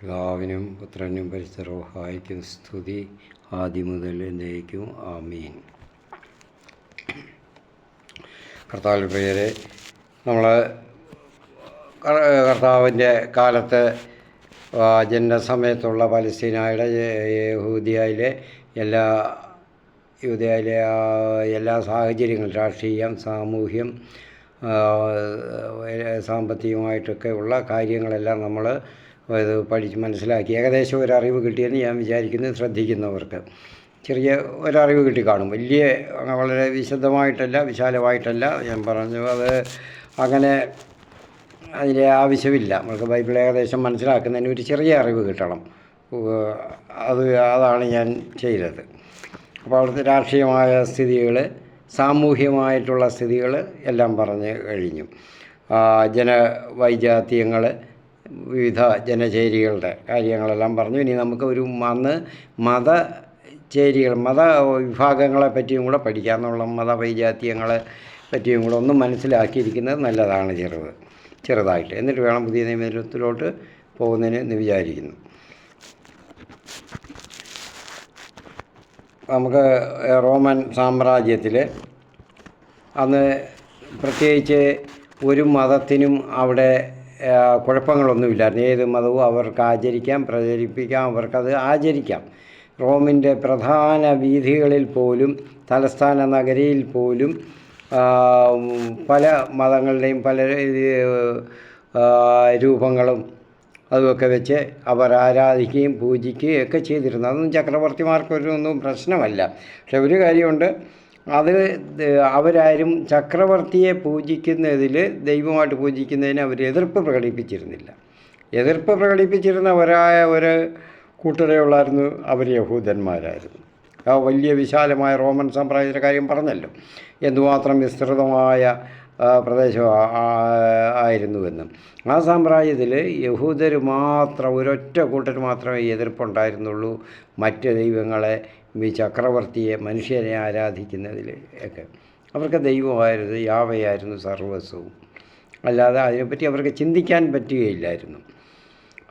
പിതാവിനും പുത്രനും പരിശുദ്ധ റൂഹായ്ക്കും സ്തുതി ആദ്യം മുതൽ എന്നേക്കും ആമീൻ. കർത്താവിൽ പ്രിയരെ, നമ്മൾ കർത്താവിൻ്റെ കാലത്ത് ജനനസമയത്തുള്ള പലസ്തീനയുടെ യൂദയായിലെ എല്ലാ സാഹചര്യങ്ങളും രാഷ്ട്രീയം, സാമൂഹ്യം, സാമ്പത്തികമായിട്ടൊക്കെ ഉള്ള കാര്യങ്ങളെല്ലാം നമ്മൾ ഇത് പഠിച്ച് മനസ്സിലാക്കി ഏകദേശം ഒരറിവ് കിട്ടിയെന്ന് ഞാൻ വിചാരിക്കുന്നു. ശ്രദ്ധിക്കുന്നവർക്ക് ചെറിയ ഒരറിവ് കിട്ടി കാണും. വളരെ വിശദമായിട്ടല്ല, വിശാലമായിട്ടല്ല ഞാൻ പറഞ്ഞു. അത് അങ്ങനെ അതിൻ്റെ ആവശ്യമില്ല. നമുക്ക് ബൈബിൾ ഏകദേശം മനസ്സിലാക്കുന്നതിന് ഒരു ചെറിയ അറിവ് കിട്ടണം. അതാണ് ഞാൻ ചെയ്തത്. അപ്പോൾ അവിടുത്തെ രാഷ്ട്രീയമായ സ്ഥിതികൾ, സാമൂഹ്യമായിട്ടുള്ള സ്ഥിതികൾ എല്ലാം പറഞ്ഞു കഴിഞ്ഞു. ജനവൈജാത്യങ്ങൾ, വിവിധ ജനചേരികളുടെ കാര്യങ്ങളെല്ലാം പറഞ്ഞു. ഇനി നമുക്ക് മതവിഭാഗങ്ങളെ പറ്റിയും കൂടെ പഠിക്കാമെന്നുള്ള മതവൈജാത്യങ്ങളെ പറ്റിയും കൂടെ ഒന്ന് മനസ്സിലാക്കിയിരിക്കുന്നത് നല്ലതാണ് ചെറുതായിട്ട്. എന്നിട്ട് വേണം പുതിയ നിയമത്തിലോട്ട് പോകുന്നതിന് വിചാരിക്കുന്നു. നമുക്ക് റോമൻ സാമ്രാജ്യത്തിൽ അന്ന് പ്രത്യേകിച്ച് ഒരു മതത്തിനും അവിടെ കുഴപ്പങ്ങളൊന്നുമില്ലായിരുന്നു. ഏത് മതവും അവർക്ക് ആചരിക്കാം, പ്രചരിപ്പിക്കാം, അവർക്കത് ആചരിക്കാം. റോമിൻ്റെ പ്രധാന വീഥികളിൽ പോലും, തലസ്ഥാന നഗരിയിൽ പോലും പല മതങ്ങളുടെയും പല രൂപങ്ങളും അതുമൊക്കെ വെച്ച് അവർ ആരാധിക്കുകയും പൂജിക്കുകയും ഒക്കെ ചെയ്തിരുന്നു. അതൊന്നും ചക്രവർത്തിമാർക്കൊന്നും പ്രശ്നമല്ല. പക്ഷെ ഒരു കാര്യമുണ്ട്, അത് അവരാരും ചക്രവർത്തിയെ പൂജിക്കുന്നതിൽ, ദൈവമായിട്ട് പൂജിക്കുന്നതിന് അവർ എതിർപ്പ് പ്രകടിപ്പിച്ചിരുന്നില്ല. എതിർപ്പ് പ്രകടിപ്പിച്ചിരുന്ന ഒരു കൂട്ടരേ ഉള്ളായിരുന്നു, അവർ യഹൂദന്മാരായിരുന്നു. ആ വലിയ വിശാലമായ റോമൻ സാമ്രാജ്യത്തിൻ്റെ കാര്യം പറഞ്ഞല്ലോ, എന്തുമാത്രം വിസ്തൃതമായ പ്രദേശം ആയിരുന്നുവെന്നും. ആ സാമ്രാജ്യത്തിൽ യഹൂദർ മാത്രം, ഒരൊറ്റ കൂട്ടർ മാത്രമേ എതിർപ്പുണ്ടായിരുന്നുള്ളൂ. മറ്റ് ദൈവങ്ങളെ, ഈ ചക്രവർത്തിയെ, മനുഷ്യരെ ആരാധിക്കുന്നതിൽ ഒക്കെ അവർക്ക് ദൈവമായിരുന്നു, യാവയായിരുന്നു സർവസ്വവും. അല്ലാതെ അതിനെപ്പറ്റി അവർക്ക് ചിന്തിക്കാൻ പറ്റുകയില്ലായിരുന്നു.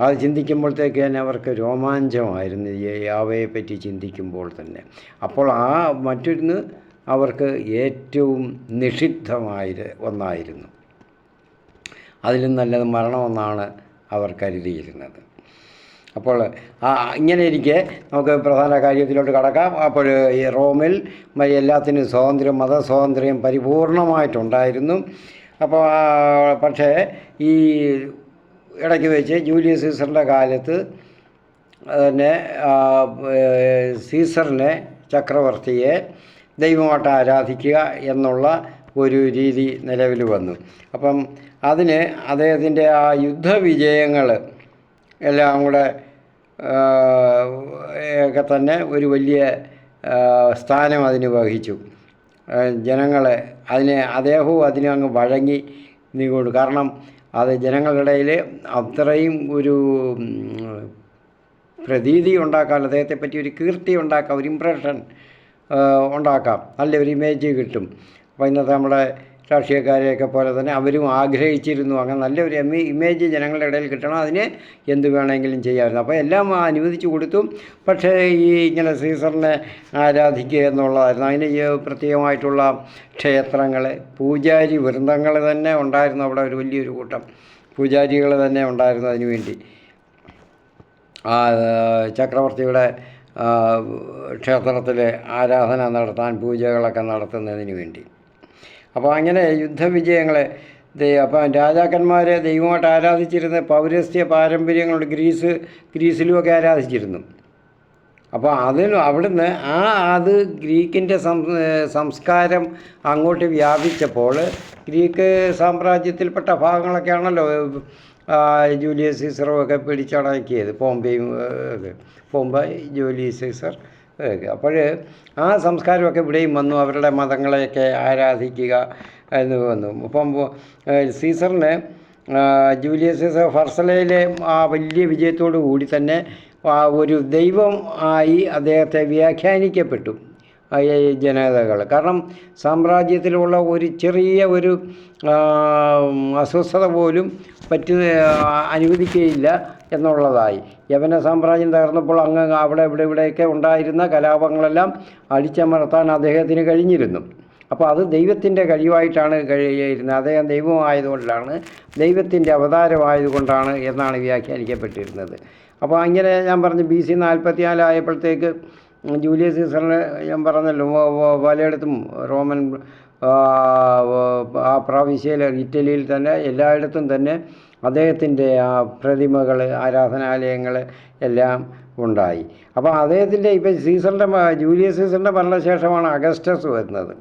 അത് ചിന്തിക്കുമ്പോഴത്തേക്ക് തന്നെ അവർക്ക് രോമാഞ്ചമായിരുന്നു, യാവയെപ്പറ്റി ചിന്തിക്കുമ്പോൾ തന്നെ. അപ്പോൾ മറ്റൊന്ന് അവർക്ക് ഏറ്റവും നിഷിദ്ധമായ ഒന്നായിരുന്നു. അതിലും നല്ലത് മരണമെന്നാണ് അവർ കരുതിയിരുന്നത്. അപ്പോൾ ഇങ്ങനെ ഇരിക്കെ നമുക്ക് പ്രധാന കാര്യത്തിലോട്ട് കടക്കാം. അപ്പോൾ ഈ റോമിൽ എല്ലാത്തിനും സ്വാതന്ത്ര്യം, മതസ്വാതന്ത്ര്യം പരിപൂർണമായിട്ടുണ്ടായിരുന്നു. അപ്പോൾ പക്ഷേ ഈ ഇടയ്ക്ക് വെച്ച് ജൂലിയസ് സീസറിൻ്റെ കാലത്ത് തന്നെ സീസറിനെ, ചക്രവർത്തിയെ ദൈവമായിട്ട് ആരാധിക്കുക എന്നുള്ള ഒരു രീതി നിലവിൽ വന്നു. അപ്പം അതിന് അദ്ദേഹത്തിൻ്റെ ആ യുദ്ധവിജയങ്ങൾ എല്ലാം കൂടെ ഒക്കെ തന്നെ ഒരു വലിയ സ്ഥാനം അതിന് വഹിച്ചു. ജനങ്ങളെ അദ്ദേഹവും അതിനങ്ങ് വഴങ്ങി നീങ്ങുന്നു. കാരണം അത് ജനങ്ങളുടെ ഇടയിൽ അത്രയും ഒരു പ്രതീതി ഉണ്ടാക്കാം, അദ്ദേഹത്തെപ്പറ്റി ഒരു കീർത്തി ഉണ്ടാക്കാം, ഒരു ഇംപ്രഷൻ ഉണ്ടാക്കാം, നല്ലൊരു ഇമേജ് കിട്ടും. അപ്പോൾ ഇന്നത്തെ നമ്മുടെ രാഷ്ട്രീയക്കാരെയൊക്കെ പോലെ തന്നെ അവരും ആഗ്രഹിച്ചിരുന്നു അങ്ങനെ നല്ലൊരു ഇമേജ് ജനങ്ങളുടെ ഇടയിൽ കിട്ടണം, അതിന് എന്ത് വേണമെങ്കിലും ചെയ്യാമായിരുന്നു. അപ്പോൾ എല്ലാം അനുവദിച്ചു കൊടുത്തു. പക്ഷേ ഇങ്ങനെ സീസറിനെ ആരാധിക്കുക എന്നുള്ളതായിരുന്നു. അതിന് പ്രത്യേകമായിട്ടുള്ള ക്ഷേത്രങ്ങൾ, പൂജാരി വൃന്ദങ്ങൾ തന്നെ ഉണ്ടായിരുന്നു. അവിടെ ഒരു വലിയൊരു കൂട്ടം പൂജാരികൾ തന്നെ ഉണ്ടായിരുന്നു അതിനു വേണ്ടി, ചക്രവർത്തിയുടെ ക്ഷേത്രത്തിൽ ആരാധന നടത്താൻ, പൂജകളൊക്കെ നടത്തുന്നതിന് വേണ്ടി. അപ്പോൾ അങ്ങനെ യുദ്ധവിജയങ്ങളെ അപ്പം രാജാക്കന്മാരെ ദൈവമായിട്ട് ആരാധിച്ചിരുന്ന പൗരസ്ത്യ പാരമ്പര്യങ്ങളുണ്ട്. ഗ്രീസിലുമൊക്കെ ആരാധിച്ചിരുന്നു. അപ്പോൾ അവിടുന്ന് അത് ഗ്രീക്കിൻ്റെ സംസ്കാരം അങ്ങോട്ട് വ്യാപിച്ചപ്പോൾ ഗ്രീക്ക് സാമ്രാജ്യത്തിൽപ്പെട്ട ഭാഗങ്ങളൊക്കെ ആണല്ലോ ജൂലിയസ് സീസറും ഒക്കെ പിടിച്ചടക്കിയത്. പോംബൈ, ജൂലിയസ് സീസർ ഒക്കെ. അപ്പോൾ ആ സംസ്കാരമൊക്കെ ഇവിടെയും വന്നു. അവരുടെ മതങ്ങളെയൊക്കെ ആരാധിക്കുക എന്ന് വന്നു. അപ്പം സീസറിന് ജൂലിയസ് സീസർ ഫർസലയിലെ ആ വലിയ വിജയത്തോടു കൂടി തന്നെ ഒരു ദൈവം ആയി അദ്ദേഹത്തെ വ്യാഖ്യാനിക്കപ്പെട്ടു. ഈ ജനതകൾ. കാരണം സാമ്രാജ്യത്തിലുള്ള ഒരു ചെറിയ ഒരു അസ്വസ്ഥത പോലും അനുവദിക്കുകയില്ല എന്നുള്ളതായി. യവന സാമ്രാജ്യം തകർന്നപ്പോൾ അവിടെ ഇവിടെയൊക്കെ ഉണ്ടായിരുന്ന കലാപങ്ങളെല്ലാം അടിച്ചമർത്താൻ അദ്ദേഹത്തിന് കഴിഞ്ഞിരുന്നു. അപ്പോൾ അത് ദൈവത്തിൻ്റെ കഴിവായിട്ടാണ് കഴിയുന്നത്. അദ്ദേഹം ദൈവമായതുകൊണ്ടാണ്, ദൈവത്തിൻ്റെ അവതാരമായതുകൊണ്ടാണ് എന്നാണ് വ്യാഖ്യാനിക്കപ്പെട്ടിരുന്നത്. അപ്പോൾ അങ്ങനെ ഞാൻ പറഞ്ഞു BC 44 ആയപ്പോഴത്തേക്ക് ജൂലിയസ് സീസറിന് ഞാൻ പറഞ്ഞല്ലോ പലയിടത്തും റോമൻ ആ പ്രവിശ്യയിൽ ഇറ്റലിയിൽ തന്നെ എല്ലായിടത്തും തന്നെ അദ്ദേഹത്തിൻ്റെ ആ പ്രതിമകൾ, ആരാധനാലയങ്ങൾ എല്ലാം ഉണ്ടായി. അപ്പോൾ അദ്ദേഹത്തിൻ്റെ ഇപ്പം ജൂലിയസ് സീസറിൻ്റെ മരണശേഷമാണ് അഗസ്റ്റസ് വരുന്നത്.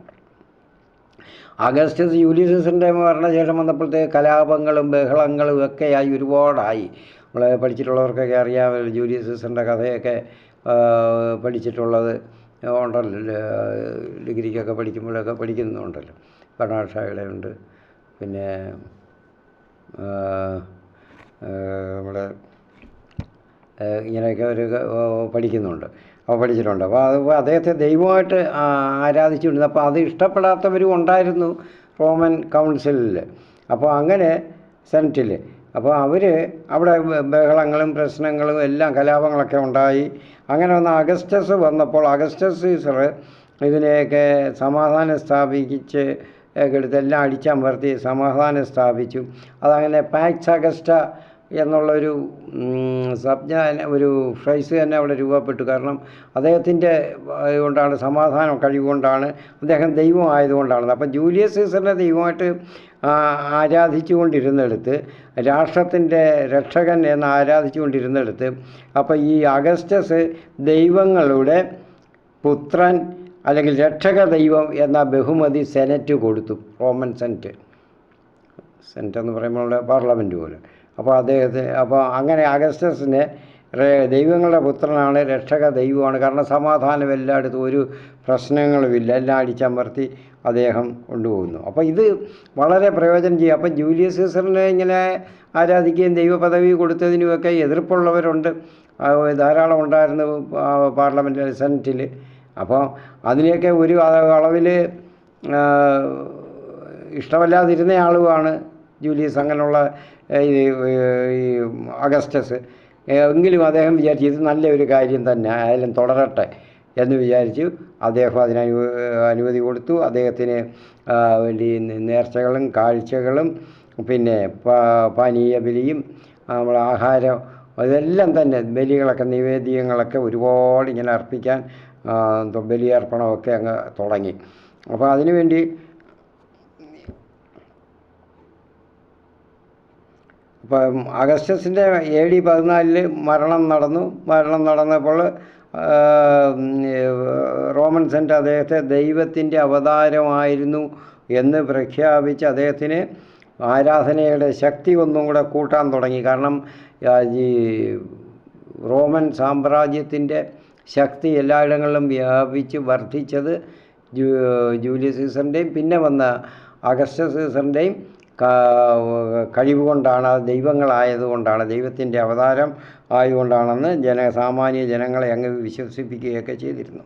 ജൂലിയസ് സീസറിൻ്റെ മരണശേഷം വന്നപ്പോഴത്തേക്ക് കലാപങ്ങളും ബഹളങ്ങളും ഒക്കെയായി ഒരുപാടായി. നമ്മൾ പഠിച്ചിട്ടുള്ളവർക്കൊക്കെ അറിയാമല്ലോ, ജൂലിയസ് സീസറിൻ്റെ കഥയൊക്കെ പഠിച്ചിട്ടുള്ളത് ഉണ്ടല്ലോ, ഡിഗ്രിക്കൊക്കെ പഠിക്കുമ്പോഴൊക്കെ പഠിക്കുന്നുണ്ടല്ലോ. ബെർണാഡ് ഷായുടെ ഉണ്ട്, പിന്നെ നമ്മുടെ ഇങ്ങനെയൊക്കെ ഒരു പഠിക്കുന്നുണ്ട്, അപ്പോൾ പഠിച്ചിട്ടുണ്ട്. അപ്പോൾ അദ്ദേഹത്തെ ദൈവമായിട്ട് ആരാധിച്ചുകൊണ്ടിരുന്നു. അപ്പോൾ അത് ഇഷ്ടപ്പെടാത്തവരും ഉണ്ടായിരുന്നു റോമൻ കൗൺസിലിൽ. അപ്പോൾ അങ്ങനെ സെനറ്റിൽ അപ്പോൾ അവർ അവിടെ ബഹളങ്ങളും പ്രശ്നങ്ങളും എല്ലാം കലാപങ്ങളൊക്കെ ഉണ്ടായി. അങ്ങനെ വന്ന അഗസ്റ്റസ് വന്നപ്പോൾ അഗസ്റ്റസ് സീസർ ഇതിനെയൊക്കെ സമാധാനം സ്ഥാപിച്ച് എടുത്തെല്ലാം അടിച്ചമർത്തി സമാധാനം സ്ഥാപിച്ചു. അതങ്ങനെ പാക്സ് അഗസ്റ്റ എന്നുള്ളൊരു ഒരു ഫ്രൈസ് തന്നെ അവിടെ രൂപപ്പെട്ടു. കാരണം അദ്ദേഹത്തിൻ്റെ കൊണ്ടാണ്, സമാധാനം കഴിവുകൊണ്ടാണ്, അദ്ദേഹം ദൈവമായതുകൊണ്ടാണ്. അപ്പം ജൂലിയസ് സീസറിനെ ദൈവമായിട്ട് ആരാധിച്ചു കൊണ്ടിരുന്നിടത്ത്, രാഷ്ട്രത്തിൻ്റെ രക്ഷകൻ എന്ന് ആരാധിച്ചു കൊണ്ടിരുന്നിടത്ത്, അപ്പോൾ ഈ അഗസ്റ്റസ് ദൈവങ്ങളുടെ പുത്രൻ അല്ലെങ്കിൽ രക്ഷക ദൈവം എന്ന ബഹുമതി സെനറ്റ് കൊടുത്തു. റോമൻ സെനറ്റ് എന്ന് പറയുമ്പോൾ പാർലമെൻറ്റ് പോലെ. അപ്പോൾ അപ്പോൾ അങ്ങനെ അഗസ്റ്റസിനെ ദൈവങ്ങളുടെ പുത്രനാണ്, രക്ഷക ദൈവമാണ്. കാരണം സമാധാനം എല്ലായിടത്തും, ഒരു പ്രശ്നങ്ങളുമില്ല, എല്ലാം അടിച്ചമർത്തി അദ്ദേഹം കൊണ്ടുപോകുന്നു. അപ്പോൾ ഇത് വളരെ പ്രയോജനം ചെയ്യും. അപ്പം ജൂലിയസ് സീസറിനെ ഇങ്ങനെ ആരാധിക്കുകയും ദൈവപദവി കൊടുത്തതിനുമൊക്കെ എതിർപ്പുള്ളവരുണ്ട്, ധാരാളം ഉണ്ടായിരുന്നു പാർലമെൻറ്റ് സെനറ്റിൽ. അപ്പോൾ അതിനെയൊക്കെ ഒരു അളവിൽ ഇഷ്ടമല്ലാതിരുന്ന ആളുമാണ് ജൂലിയസ്, അങ്ങനെയുള്ള ഈ അഗസ്റ്റസ്. എങ്കിലും അദ്ദേഹം വിചാരിച്ചു ഇത് നല്ലൊരു കാര്യം തന്നെ ആയാലും തുടരട്ടെ എന്ന് വിചാരിച്ചു. അദ്ദേഹം അതിന് അനുമതി കൊടുത്തു. അദ്ദേഹത്തിന് വേണ്ടി നേർച്ചകളും കാഴ്ചകളും പിന്നെ പാനീയ ബലിയും നമ്മൾ ആഹാരം ഇതെല്ലാം തന്നെ ബലികളൊക്കെ, നിവേദ്യങ്ങളൊക്കെ ഒരുപാട് ഇങ്ങനെ അർപ്പിക്കാൻ ബലിയർപ്പണമൊക്കെ അങ്ങ് തുടങ്ങി. അപ്പോൾ അതിനുവേണ്ടി ഇപ്പം അഗസ്റ്റസിൻ്റെ AD 14 മരണം നടന്നപ്പോൾ റോമൻ സെനറ്റ് അദ്ദേഹത്തെ ദൈവത്തിൻ്റെ അവതാരമായിരുന്നു എന്ന് പ്രഖ്യാപിച്ച് അദ്ദേഹത്തിന് ആരാധനയുടെ ശക്തി ഒന്നും കൂടെ കൂട്ടാൻ തുടങ്ങി. കാരണം ഈ റോമൻ സാമ്രാജ്യത്തിൻ്റെ ശക്തി എല്ലായിടങ്ങളിലും വ്യാപിച്ച് വർദ്ധിച്ചത് ജൂലിയസ് സീസറിൻ്റെയും പിന്നെ വന്ന അഗസ്റ്റസ് സീസറിൻ്റെയും കഴിവ് കൊണ്ടാണ്, ദൈവങ്ങളായതുകൊണ്ടാണ്, ദൈവത്തിൻ്റെ അവതാരം ആയതുകൊണ്ടാണെന്ന് സാമാന്യ ജനങ്ങളെ അങ്ങ് വിശ്വസിപ്പിക്കുകയൊക്കെ ചെയ്തിരുന്നു.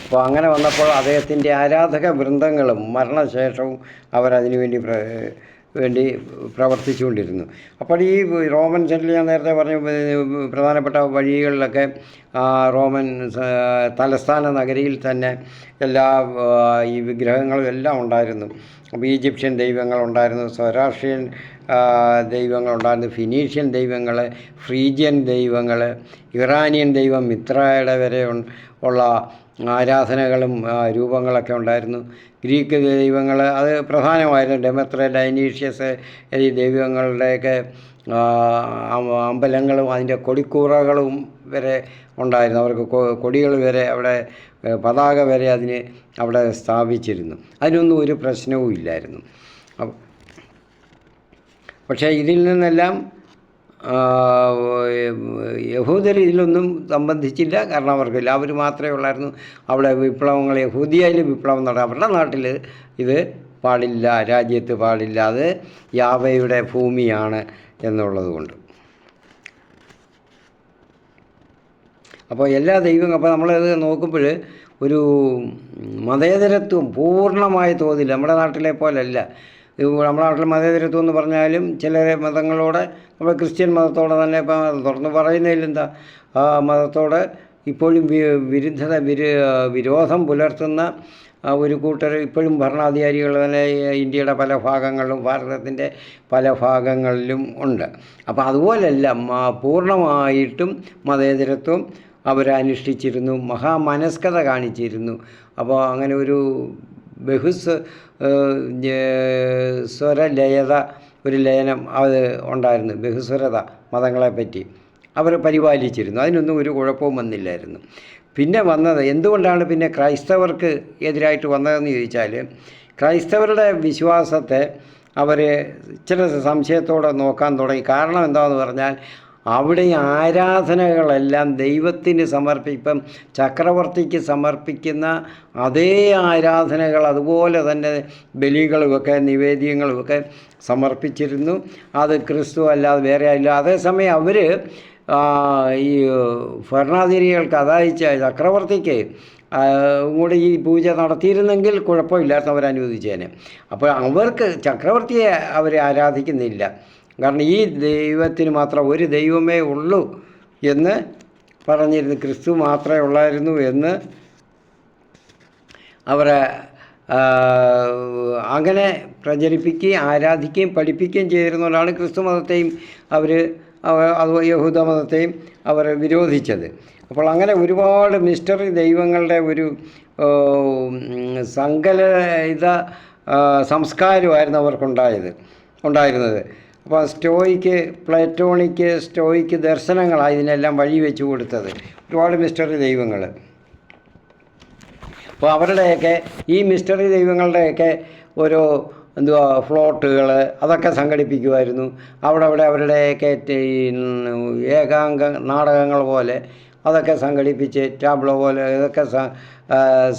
അപ്പോൾ അങ്ങനെ വന്നപ്പോൾ അദ്ദേഹത്തിൻ്റെ ആരാധക വൃന്ദങ്ങളും മരണശേഷവും അവരതിനു വേണ്ടി പ്രവർത്തിച്ചുകൊണ്ടിരുന്നു. അപ്പോൾ ഈ റോമൻ സെനറ്റിൽ ഞാൻ നേരത്തെ പറഞ്ഞ പ്രധാനപ്പെട്ട വഴികളിലൊക്കെ റോമൻ തലസ്ഥാന നഗരിയിൽ തന്നെ എല്ലാ ഈ വിഗ്രഹങ്ങളും എല്ലാം ഉണ്ടായിരുന്നു. അപ്പോൾ ഈജിപ്ഷ്യൻ ദൈവങ്ങളുണ്ടായിരുന്നു, സൊറാഷ്ട്രിയൻ ദൈവങ്ങളുണ്ടായിരുന്നു, ഫിനീഷ്യൻ ദൈവങ്ങൾ, ഫ്രീജിയൻ ദൈവങ്ങൾ, ഇറാനിയൻ ദൈവം മിത്രയുടെ വരെ ഉള്ള ആരാധനകളും രൂപങ്ങളൊക്കെ ഉണ്ടായിരുന്നു. ഗ്രീക്ക് ദൈവങ്ങൾ അത് പ്രധാനമായിരുന്നു. ഡെമത്ര, ഡൈനീഷ്യസ് ഈ ദൈവങ്ങളുടെയൊക്കെ അമ്പലങ്ങളും അതിൻ്റെ കൊടിക്കൂറകളും വരെ ഉണ്ടായിരുന്നു. അവർക്ക് കൊടികൾ വരെ അവിടെ, പതാക വരെ അവിടെ സ്ഥാപിച്ചിരുന്നു. അതിനൊന്നും ഒരു പ്രശ്നവും ഇല്ലായിരുന്നു. പക്ഷേ ഇതിൽ നിന്നെല്ലാം യഹൂദർ ഇതിലൊന്നും സംബന്ധിച്ചില്ല. കാരണം അവർക്കില്ല, അവർ മാത്രമേ ഉള്ളായിരുന്നു അവിടെ വിപ്ലവങ്ങൾ. യഹൂദിയയിൽ വിപ്ലവം നടത്തും, അവരുടെ നാട്ടിൽ ഇത് പാടില്ല, രാജ്യത്ത് പാടില്ല, അത് യാവയുടെ ഭൂമിയാണ് എന്നുള്ളത് കൊണ്ട്. അപ്പോൾ എല്ലാ ദൈവം അപ്പോൾ നമ്മളത് നോക്കുമ്പോൾ ഒരു മതേതരത്വം പൂർണ്ണമായ തോതിൽ നമ്മുടെ നാട്ടിലെ പോലല്ല. നമ്മുടെ നാട്ടിൽ മതേതരത്വം എന്ന് പറഞ്ഞാലും ചില മതങ്ങളോട്, നമ്മൾ ക്രിസ്ത്യൻ മതത്തോടെ തന്നെ ഇപ്പം തുറന്ന് പറയുന്നതിലെന്താ, ആ മതത്തോട് ഇപ്പോഴും വിരോധം പുലർത്തുന്ന ഒരു കൂട്ടർ ഇപ്പോഴും ഭരണാധികാരികൾ തന്നെ ഇന്ത്യയുടെ പല ഭാഗങ്ങളിലും ഭാരതത്തിൻ്റെ പല ഭാഗങ്ങളിലും ഉണ്ട്. അപ്പോൾ അതുപോലെല്ല പൂർണ്ണമായിട്ടും മതേതരത്വം അവരനുഷ്ഠിച്ചിരുന്നു, മഹാമനസ്കത കാണിച്ചിരുന്നു. അപ്പോൾ അങ്ങനെ ഒരു സ്വരലയത, ഒരു ലയനം അത് ഉണ്ടായിരുന്നു. ബഹുസ്വരത മതങ്ങളെപ്പറ്റി അവർ പരിപാലിച്ചിരുന്നു. അതിനൊന്നും ഒരു കുഴപ്പവും വന്നില്ലായിരുന്നു. പിന്നെ വന്നത് എന്തുകൊണ്ടാണ് പിന്നെ ക്രൈസ്തവർക്ക് എതിരായിട്ട് വന്നതെന്ന് ചോദിച്ചാൽ, ക്രൈസ്തവരുടെ വിശ്വാസത്തെ അവർ ചില സംശയത്തോടെ നോക്കാൻ തുടങ്ങി. കാരണം എന്താണെന്ന് പറഞ്ഞാൽ, അവിടെ ആരാധനകളെല്ലാം ദൈവത്തിന് ഇപ്പം ചക്രവർത്തിക്ക് സമർപ്പിക്കുന്ന അതേ ആരാധനകൾ അതുപോലെ തന്നെ ബലികളുമൊക്കെ നിവേദ്യങ്ങളുമൊക്കെ സമർപ്പിച്ചിരുന്നു. അത് ക്രിസ്തു അല്ലാതെ വേറെ അല്ല. അതേസമയം അവർ ഈ ഭരണാധികാരികൾക്ക്, അതായത് ചക്രവർത്തിക്ക് കൂടെ ഈ പൂജ നടത്തിയിരുന്നെങ്കിൽ കുഴപ്പമില്ലാത്ത അവരനുവദിച്ചേനെ. അപ്പോൾ അവർക്ക് ചക്രവർത്തിയെ അവർ ആരാധിക്കുന്നില്ല. കാരണം ഈ ദൈവത്തിന് മാത്രം ഒരു ദൈവമേ ഉള്ളൂ എന്ന് പറഞ്ഞിരുന്നു, ക്രിസ്തു മാത്രമേ ഉള്ളായിരുന്നു എന്ന് അവർ അങ്ങനെ പ്രചരിപ്പിക്കുകയും ആരാധിക്കുകയും പഠിപ്പിക്കുകയും ചെയ്തിരുന്നവരാണ് ക്രിസ്തു മതത്തെയും അത് യഹൂദ മതത്തെയും അവർ വിരോധിച്ചത്. അപ്പോൾ അങ്ങനെ ഒരുപാട് മിസ്റ്ററി ദൈവങ്ങളുടെ ഒരു സങ്കലിത സംസ്കാരമായിരുന്നു ഉണ്ടായിരുന്നത്. അപ്പോൾ സ്റ്റോയിക്ക് ദർശനങ്ങളാണ് ഇതിനെല്ലാം വഴി വെച്ച് കൊടുത്തത്, ഒരുപാട് മിസ്റ്ററി ദൈവങ്ങൾ. അപ്പോൾ അവരുടെയൊക്കെ ഈ മിസ്റ്ററി ദൈവങ്ങളുടെയൊക്കെ ഓരോ ഫ്ലോട്ടുകൾ അതൊക്കെ സംഘടിപ്പിക്കുമായിരുന്നു. അവിടെ അവരുടെയൊക്കെ ഏകാംഗ നാടകങ്ങൾ പോലെ അതൊക്കെ സംഘടിപ്പിച്ച്, ടാബ്ലോ പോലെ ഇതൊക്കെ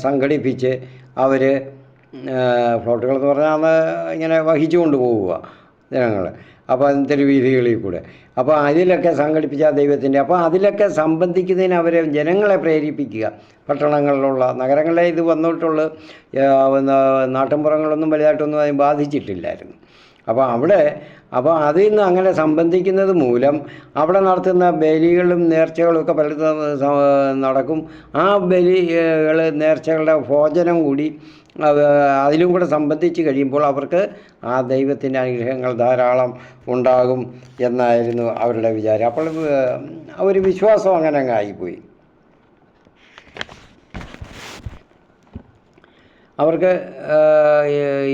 സംഘടിപ്പിച്ച് അവർ ഫ്ലോട്ടുകൾ എന്ന് പറഞ്ഞാൽ അന്ന് ഇങ്ങനെ വഹിച്ചു കൊണ്ടുപോവുക ജനങ്ങൾ. അപ്പോൾ തെരുവീഥികളിൽ കൂടെ. അപ്പോൾ അതിലൊക്കെ സംഘടിപ്പിച്ച ദൈവത്തിൻ്റെ, അപ്പോൾ അതിലൊക്കെ സംബന്ധിക്കുന്നതിന് അവരെ ജനങ്ങളെ പ്രേരിപ്പിക്കുക. പട്ടണങ്ങളിലുള്ള, നഗരങ്ങളിലെ ഇത് വന്നിട്ടുള്ള നാട്ടിൻപുറങ്ങളൊന്നും വലുതായിട്ടൊന്നും അതിന് ബാധിച്ചിട്ടില്ലായിരുന്നു. അപ്പോൾ അതിൽ നിന്ന് അങ്ങനെ സംബന്ധിക്കുന്നത് മൂലം അവിടെ നടത്തുന്ന ബലികളും നേർച്ചകളും ഒക്കെ പലതും നടക്കും. ആ ബലികൾ നേർച്ചകളുടെ ഭോജനം കൂടി അതിലും കൂടെ സംബന്ധിച്ച് കഴിയുമ്പോൾ അവർക്ക് ആ ദൈവത്തിൻ്റെ അനുഗ്രഹങ്ങൾ ധാരാളം ഉണ്ടാകും എന്നായിരുന്നു അവരുടെ വിചാരം. അപ്പോൾ ഒരു വിശ്വാസം അങ്ങനെ അങ്ങ് ആയിപ്പോയി. അവർക്ക്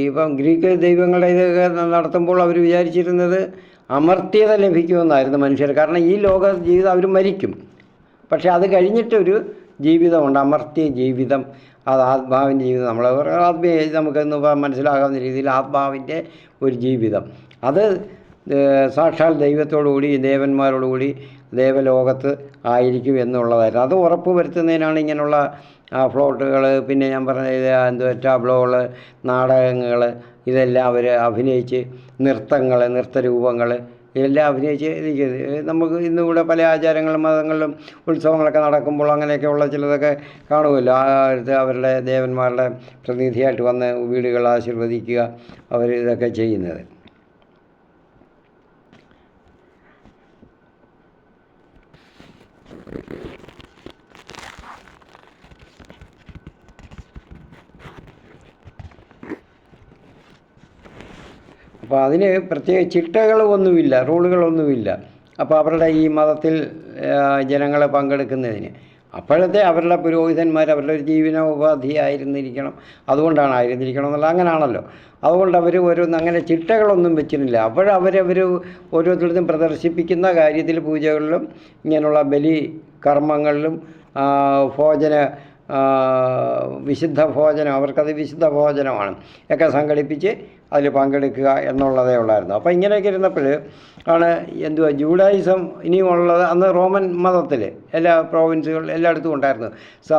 ഇപ്പം ഗ്രീക്ക് ദൈവങ്ങളുടെ ഇതൊക്കെ നടത്തുമ്പോൾ അവർ വിചാരിച്ചിരുന്നത് അമർത്യത ലഭിക്കുമെന്നായിരുന്നു മനുഷ്യർ. കാരണം ഈ ലോക ജീവിതം അവർ മരിക്കും, പക്ഷെ അത് കഴിഞ്ഞിട്ടൊരു ജീവിതമുണ്ട്, അമർത്യ ജീവിതം. അത് ആത്മാവിൻ്റെ ജീവിതം. നമ്മൾ ആത്മീയ നമുക്കൊന്ന് മനസ്സിലാകാവുന്ന രീതിയിൽ ആത്മാവിൻ്റെ ഒരു ജീവിതം, അത് സാക്ഷാൽ ദൈവത്തോടുകൂടി ദേവന്മാരോടുകൂടി ദേവലോകത്ത് ആയിരിക്കും എന്നുള്ളതായിരുന്നു. അത് ഉറപ്പ് വരുത്തുന്നതിനാണ് ഇങ്ങനെയുള്ള ഫ്ലോട്ടുകൾ, പിന്നെ ഞാൻ പറഞ്ഞ ടാബ്ലോകൾ, നാടകങ്ങൾ, ഇതെല്ലാം അവർ അഭിനയിച്ച്, നൃത്തരൂപങ്ങൾ ഇതെല്ലാം അഭിനയിച്ച് ഇരിക്കുന്നത്. നമുക്ക് ഇന്നിവിടെ പല ആചാരങ്ങളും മതങ്ങളിലും ഉത്സവങ്ങളൊക്കെ നടക്കുമ്പോൾ അങ്ങനെയൊക്കെയുള്ള ചിലതൊക്കെ കാണുമല്ലോ. അവരുടെ ദേവന്മാരുടെ പ്രതിനിധിയായിട്ട് വന്ന് വീടുകൾ ആശീർവദിക്കുക, അവർ ഇതൊക്കെ ചെയ്യുന്നത്. അപ്പോൾ അതിന് പ്രത്യേക ചിട്ടകളൊന്നുമില്ല, റൂളുകളൊന്നുമില്ല. അപ്പോൾ അവരുടെ ഈ മതത്തിൽ ജനങ്ങൾ പങ്കെടുക്കുന്നതിന് അപ്പോഴത്തെ അവരുടെ പുരോഹിതന്മാർ അവരുടെ ഒരു ജീവനോപാധിയായിരുന്നിരിക്കണം, അതുകൊണ്ടാണ് ആയിരുന്നിരിക്കണം എന്നുള്ള അങ്ങനെയാണല്ലോ. അതുകൊണ്ട് അവർ അങ്ങനെ ചിട്ടകളൊന്നും വെച്ചിട്ടില്ല. അപ്പോഴവർ ഓരോരുത്തരും പ്രദർശിപ്പിക്കുന്ന കാര്യത്തിൽ, പൂജകളിലും ഇങ്ങനെയുള്ള ബലി കർമ്മങ്ങളിലും വിശുദ്ധ ഭോജനം, അവർക്കത് വിശുദ്ധ ഭോജനമാണ് ഒക്കെ സംഘടിപ്പിച്ച് അതിൽ പങ്കെടുക്കുക എന്നുള്ളതേ ഉള്ളായിരുന്നു. അപ്പോൾ ഇങ്ങനെയൊക്കെ ഇരുന്നപ്പോൾ ആണ് ജൂഡായിസം ഇനിയുമുള്ളത്. അന്ന് റോമൻ മതത്തിൽ എല്ലാ പ്രോവിൻസുകൾ എല്ലായിടത്തും ഉണ്ടായിരുന്നു.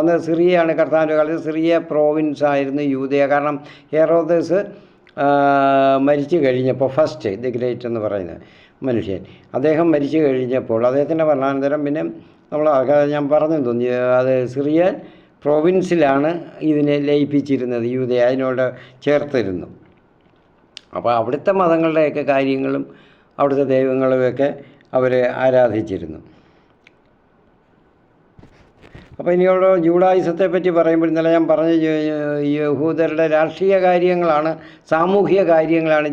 അന്ന് സിറിയയാണ് കർത്താവിൻ്റെ കാലത്ത് സിറിയ പ്രോവിൻസായിരുന്നു യൂദയ. കാരണം ഹെറോദസ് മരിച്ചു കഴിഞ്ഞപ്പോൾ, ഫസ്റ്റ് ദി ഗ്രേറ്റ് എന്ന് പറയുന്ന മനുഷ്യൻ, അദ്ദേഹം മരിച്ചു കഴിഞ്ഞപ്പോൾ അദ്ദേഹത്തിൻ്റെ മരണാനന്തരം പിന്നെ ഞാൻ പറഞ്ഞു തോന്നി, അത് സിറിയൻ പ്രൊവിൻസിലാണ് ഇതിനെ ലയിപ്പിച്ചിരുന്നത്, യൂദയ അതിനോട് ചേർത്തിരുന്നു. അപ്പോൾ അവിടുത്തെ മതങ്ങളുടെയൊക്കെ കാര്യങ്ങളും അവിടുത്തെ ദൈവങ്ങളുമൊക്കെ അവർ ആരാധിച്ചിരുന്നു. അപ്പോൾ ഇനിയോട് ജൂഡായിസത്തെ പറ്റി പറയുമ്പോൾ ഇന്നലെ ഞാൻ പറഞ്ഞ യഹൂദരുടെ രാഷ്ട്രീയ കാര്യങ്ങളാണ്, സാമൂഹിക കാര്യങ്ങളാണ്,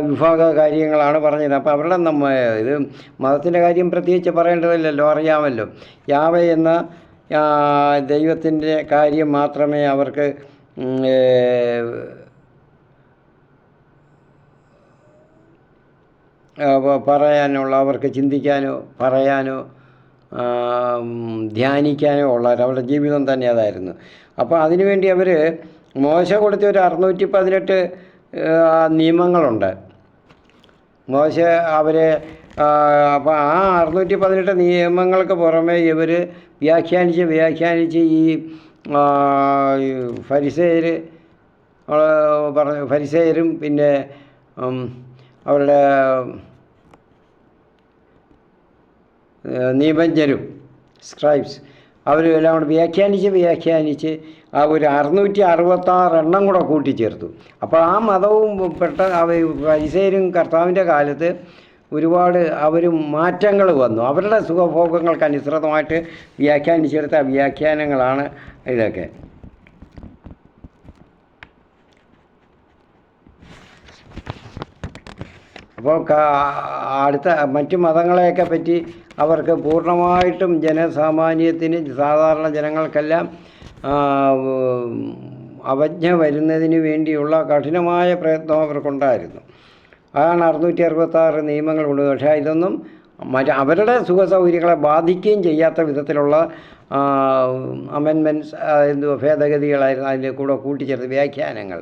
വിഭാഗ കാര്യങ്ങളാണ് പറഞ്ഞത്. അപ്പോൾ അവരുടെ ഇത് മതത്തിൻ്റെ കാര്യം പ്രത്യേകിച്ച് പറയേണ്ടതില്ലല്ലോ, അറിയാമല്ലോ. യാവേ എന്ന ദൈവത്തിൻ്റെ കാര്യം മാത്രമേ അവർക്ക് പറയാനുള്ള, അവർക്ക് ചിന്തിക്കാനോ പറയാനോ ധ്യാനിക്കാനോ ഉള്ള അവരുടെ ജീവിതം തന്നെ അതായിരുന്നു. അപ്പോൾ അതിനുവേണ്ടി അവർ മോശ കൊടുത്ത ഒരു 618 നിയമങ്ങളുണ്ട്. മോശ അവരെ അപ്പോൾ ആ 618 നിയമങ്ങൾക്ക് പുറമെ ഇവർ വ്യാഖ്യാനിച്ച് ഈ ഫരിസേയരും പിന്നെ അവരുടെ നിയമജ്ഞരും സ്ക്രൈബ്സ് അവരെല്ലാം കൂടെ വ്യാഖ്യാനിച്ച് ആ ഒരു 666 എണ്ണം കൂടെ കൂട്ടിച്ചേർത്തു. അപ്പോൾ ആ മതവും ഫരിസേയരും കർത്താവിൻ്റെ കാലത്ത് ഒരുപാട് മാറ്റങ്ങൾ വന്നു. അവരുടെ സുഖഭോഗങ്ങൾക്ക് അനുസൃതമായിട്ട് വ്യാഖ്യാനിച്ചെടുത്ത വ്യാഖ്യാനങ്ങളാണ് ഇതൊക്കെ. അപ്പോൾ അടുത്ത മറ്റു മതങ്ങളെയൊക്കെ പറ്റി അവർക്ക് പൂർണ്ണമായിട്ടും ജനസാമാന്യത്തിന്, സാധാരണ ജനങ്ങൾക്കെല്ലാം അവജ്ഞ വരുന്നതിന് വേണ്ടിയുള്ള കഠിനമായ പ്രയത്നം അവർക്കുണ്ടായിരുന്നു. അതാണ് 666 നിയമങ്ങൾ കൊണ്ട്. പക്ഷേ ഇതൊന്നും അവരുടെ സുഖസൗകര്യങ്ങളെ ബാധിക്കുകയും ചെയ്യാത്ത വിധത്തിലുള്ള അമെൻമെൻറ്റ്സ്, ഭേദഗതികളായിരുന്നു അതിൻ്റെ കൂടെ കൂട്ടിച്ചേർത്ത് വ്യാഖ്യാനങ്ങൾ.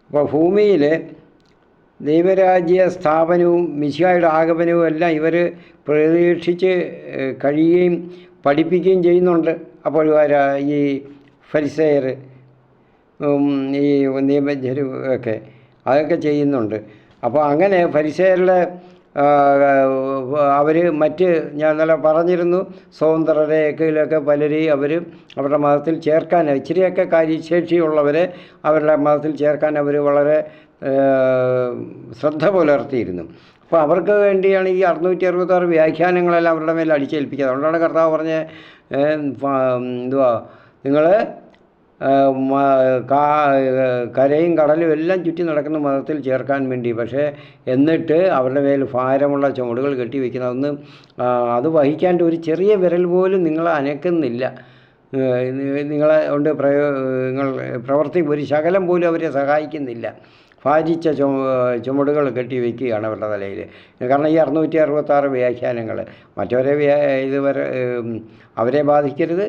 അപ്പോൾ ഭൂമിയിൽ ദൈവരാജ്യ സ്ഥാപനവും മിശിഹായുടെ ആഗമനവും എല്ലാം ഇവർ പ്രതീക്ഷിച്ച് കഴിയുകയും പഠിപ്പിക്കുകയും ചെയ്യുന്നുണ്ട്. അപ്പോൾ ഈ ഫരിസേയർ, ഈ നിയമജ്ഞരും ഒക്കെ അതൊക്കെ ചെയ്യുന്നുണ്ട്. അപ്പോൾ അങ്ങനെ ഫരിസേയരുടെ അവർ ഞാൻ ഇന്നലെ പറഞ്ഞിരുന്നു, സ്വതന്ത്രരെയൊക്കെ പലരെയും അവരുടെ മതത്തിൽ ചേർക്കാൻ, ഇച്ചിരിയൊക്കെ കാര്യശേഷിയുള്ളവരെ അവരുടെ മതത്തിൽ ചേർക്കാൻ അവർ വളരെ ശ്രദ്ധ പുലർത്തിയിരുന്നു. അപ്പോൾ അവർക്ക് വേണ്ടിയാണ് ഈ 666 വ്യാഖ്യാനങ്ങളെല്ലാം അവരുടെ മേൽ അടിച്ചേൽപ്പിക്കുക. അതുകൊണ്ടാണ് കർത്താവ് പറഞ്ഞ നിങ്ങൾ കരയും കടലും എല്ലാം ചുറ്റി നടക്കുന്ന മതത്തിൽ ചേർക്കാൻ വേണ്ടി. പക്ഷേ എന്നിട്ട് അവരുടെ മേൽ ഭാരമുള്ള ചുമടുകൾ കെട്ടിവെക്കുന്ന അത് വഹിക്കാൻ ഒരു ചെറിയ വിരൽ പോലും നിങ്ങൾ അനക്കുന്നില്ല. നിങ്ങളെ കൊണ്ട് പ്രവർത്തി ഒരു ശകലം പോലും അവരെ സഹായിക്കുന്നില്ല. ഭാരിച്ച ചുമടുകൾ കെട്ടിവെക്കുകയാണ് അവരുടെ തലയിൽ. കാരണം ഈ 666 വ്യാഖ്യാനങ്ങൾ മറ്റവരെ അവരെ ബാധിക്കരുത്,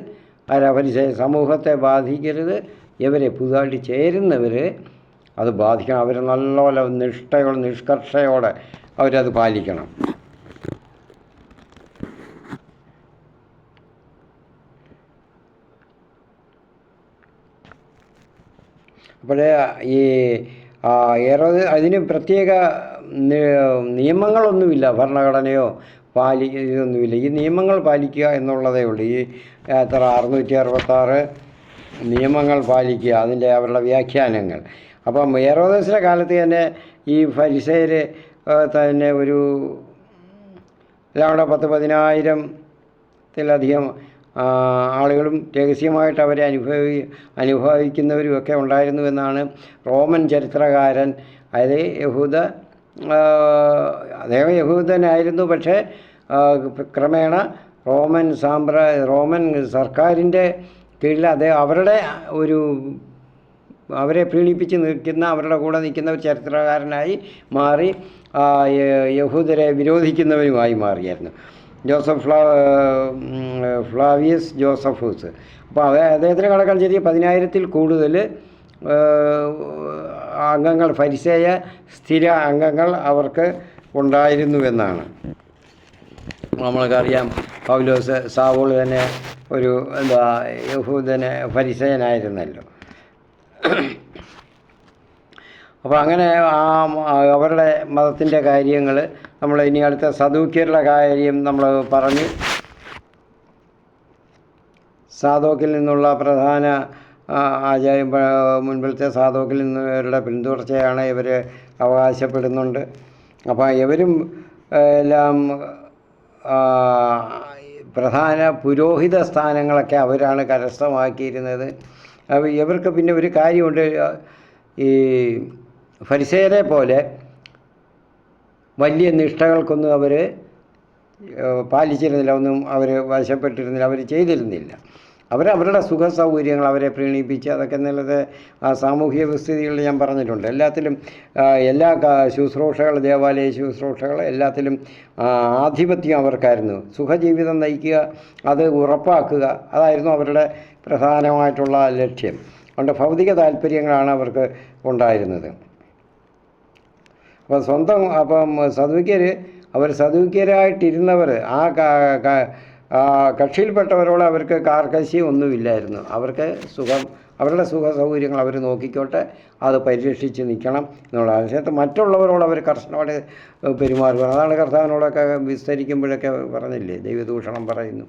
സമൂഹത്തെ ബാധിക്കരുത്. ഇവരെ പുതുതായിട്ട് ചേരുന്നവർ അത് ബാധിക്കണം. അവർ നല്ലപോലെ നിഷ്കർഷയോടെ അവരത് പാലിക്കണം. അപ്പോഴേ ഈ അതിന് പ്രത്യേക നിയമങ്ങളൊന്നുമില്ല, ഭരണഘടനയോ ഇതൊന്നുമില്ല. ഈ നിയമങ്ങൾ പാലിക്കുക എന്നുള്ളതേ ഉള്ളൂ. ഈ 666 നിയമങ്ങൾ പാലിക്കുക, അവരുടെ വ്യാഖ്യാനങ്ങൾ. അപ്പം ഹെരോദസിൻ്റെ കാലത്ത് തന്നെ ഈ ഫരിസേയർ തന്നെ എല്ലാം കൂടെ 10,000-ത്തിലധികം ആളുകളും രഹസ്യമായിട്ട് അവരെ അനുഭവിക്കുന്നവരുമൊക്കെ ഉണ്ടായിരുന്നു എന്നാണ് റോമൻ ചരിത്രകാരൻ. അതായത് അദ്ദേഹം യഹൂദനായിരുന്നു, പക്ഷേ ക്രമേണ റോമൻ സർക്കാരിൻ്റെ കീഴിൽ അവരെ പ്രീണിപ്പിച്ച് നിൽക്കുന്ന, അവരുടെ കൂടെ നിൽക്കുന്ന ഒരു ചരിത്രകാരനായി മാറി യഹൂദരെ വിരോധിക്കുന്നവരുമായി മാറിയായിരുന്നു ഫ്ലാവിയസ് ജോസഫൂസ്. അപ്പോൾ അദ്ദേഹത്തിന് കണക്കനുസരിച്ച് 10,000-ൽ കൂടുതൽ അംഗങ്ങൾ, ഫരിസേയ സ്ഥിര അംഗങ്ങൾ അവർക്ക് ഉണ്ടായിരുന്നുവെന്നാണ്. നമ്മൾക്കറിയാം സാവൂൾ തന്നെ ഒരു ഫരിസേയനായിരുന്നല്ലോ. അപ്പോൾ അങ്ങനെ അവരുടെ മതത്തിൻ്റെ കാര്യങ്ങൾ നമ്മൾ ഇനി അടുത്ത സദൂക്യരുടെ കാര്യം നമ്മൾ പറഞ്ഞു. സാധോക്കിൽ നിന്നുള്ള പ്രധാന ആചാര്യം മുൻപിലത്തെ സാധോക്കിൽ നിന്നവരുടെ പിന്തുടർച്ചയാണ് ഇവർ അവകാശപ്പെടുന്നുണ്ട്. അപ്പോൾ ഇവരും എല്ലാം പ്രധാന പുരോഹിത സ്ഥാനങ്ങളൊക്കെ അവരാണ് കരസ്ഥമാക്കിയിരുന്നത്. അപ്പോൾ ഇവർക്ക് പിന്നെ ഒരു കാര്യമുണ്ട്, ഈ ഫരിസേയരെ പോലെ വലിയ നിഷ്ഠകൾക്കൊന്നും അവർ പാലിച്ചിരുന്നില്ല, ഒന്നും അവർ വശപ്പെട്ടിരുന്നില്ല, അവർ ചെയ്തിരുന്നില്ല. അവരവരുടെ സുഖ സൗകര്യങ്ങൾ അവരെ പ്രീണിപ്പിച്ച് അതൊക്കെ നല്ലത് സാമൂഹിക വിസ്തൃതികളിൽ ഞാൻ പറഞ്ഞിട്ടുണ്ട്. എല്ലാത്തിലും എല്ലാ ശുശ്രൂഷകൾ, ദേവാലയ ശുശ്രൂഷകൾ എല്ലാത്തിലും ആധിപത്യം അവർക്കായിരുന്നു. സുഖജീവിതം നയിക്കുക, അത് ഉറപ്പാക്കുക, അതായിരുന്നു അവരുടെ പ്രധാനമായിട്ടുള്ള ലക്ഷ്യം. അതുകൊണ്ട് ഭൗതിക താല്പര്യങ്ങളാണ് അവർക്ക് ഉണ്ടായിരുന്നത്. അപ്പം സദൂക്യർ, അവർ സദൂക്യരായിട്ടിരുന്നവർ കക്ഷിയിൽപ്പെട്ടവരോട് അവർക്ക് കാർക്കശ്യം ഒന്നുമില്ലായിരുന്നു. അവർക്ക് അവരുടെ സുഖ സൗകര്യങ്ങൾ അവർ നോക്കിക്കോട്ടെ, അത് പരിരക്ഷിച്ച് നിൽക്കണം എന്നുള്ള ആശയത്ത് മറ്റുള്ളവരോട് അവർ കർശനമായിട്ട് പെരുമാറുക. അതാണ് കർത്താവിനോടൊക്കെ വിസ്തരിക്കുമ്പോഴൊക്കെ പറഞ്ഞില്ലേ, ദൈവദൂഷണം പറയുന്നു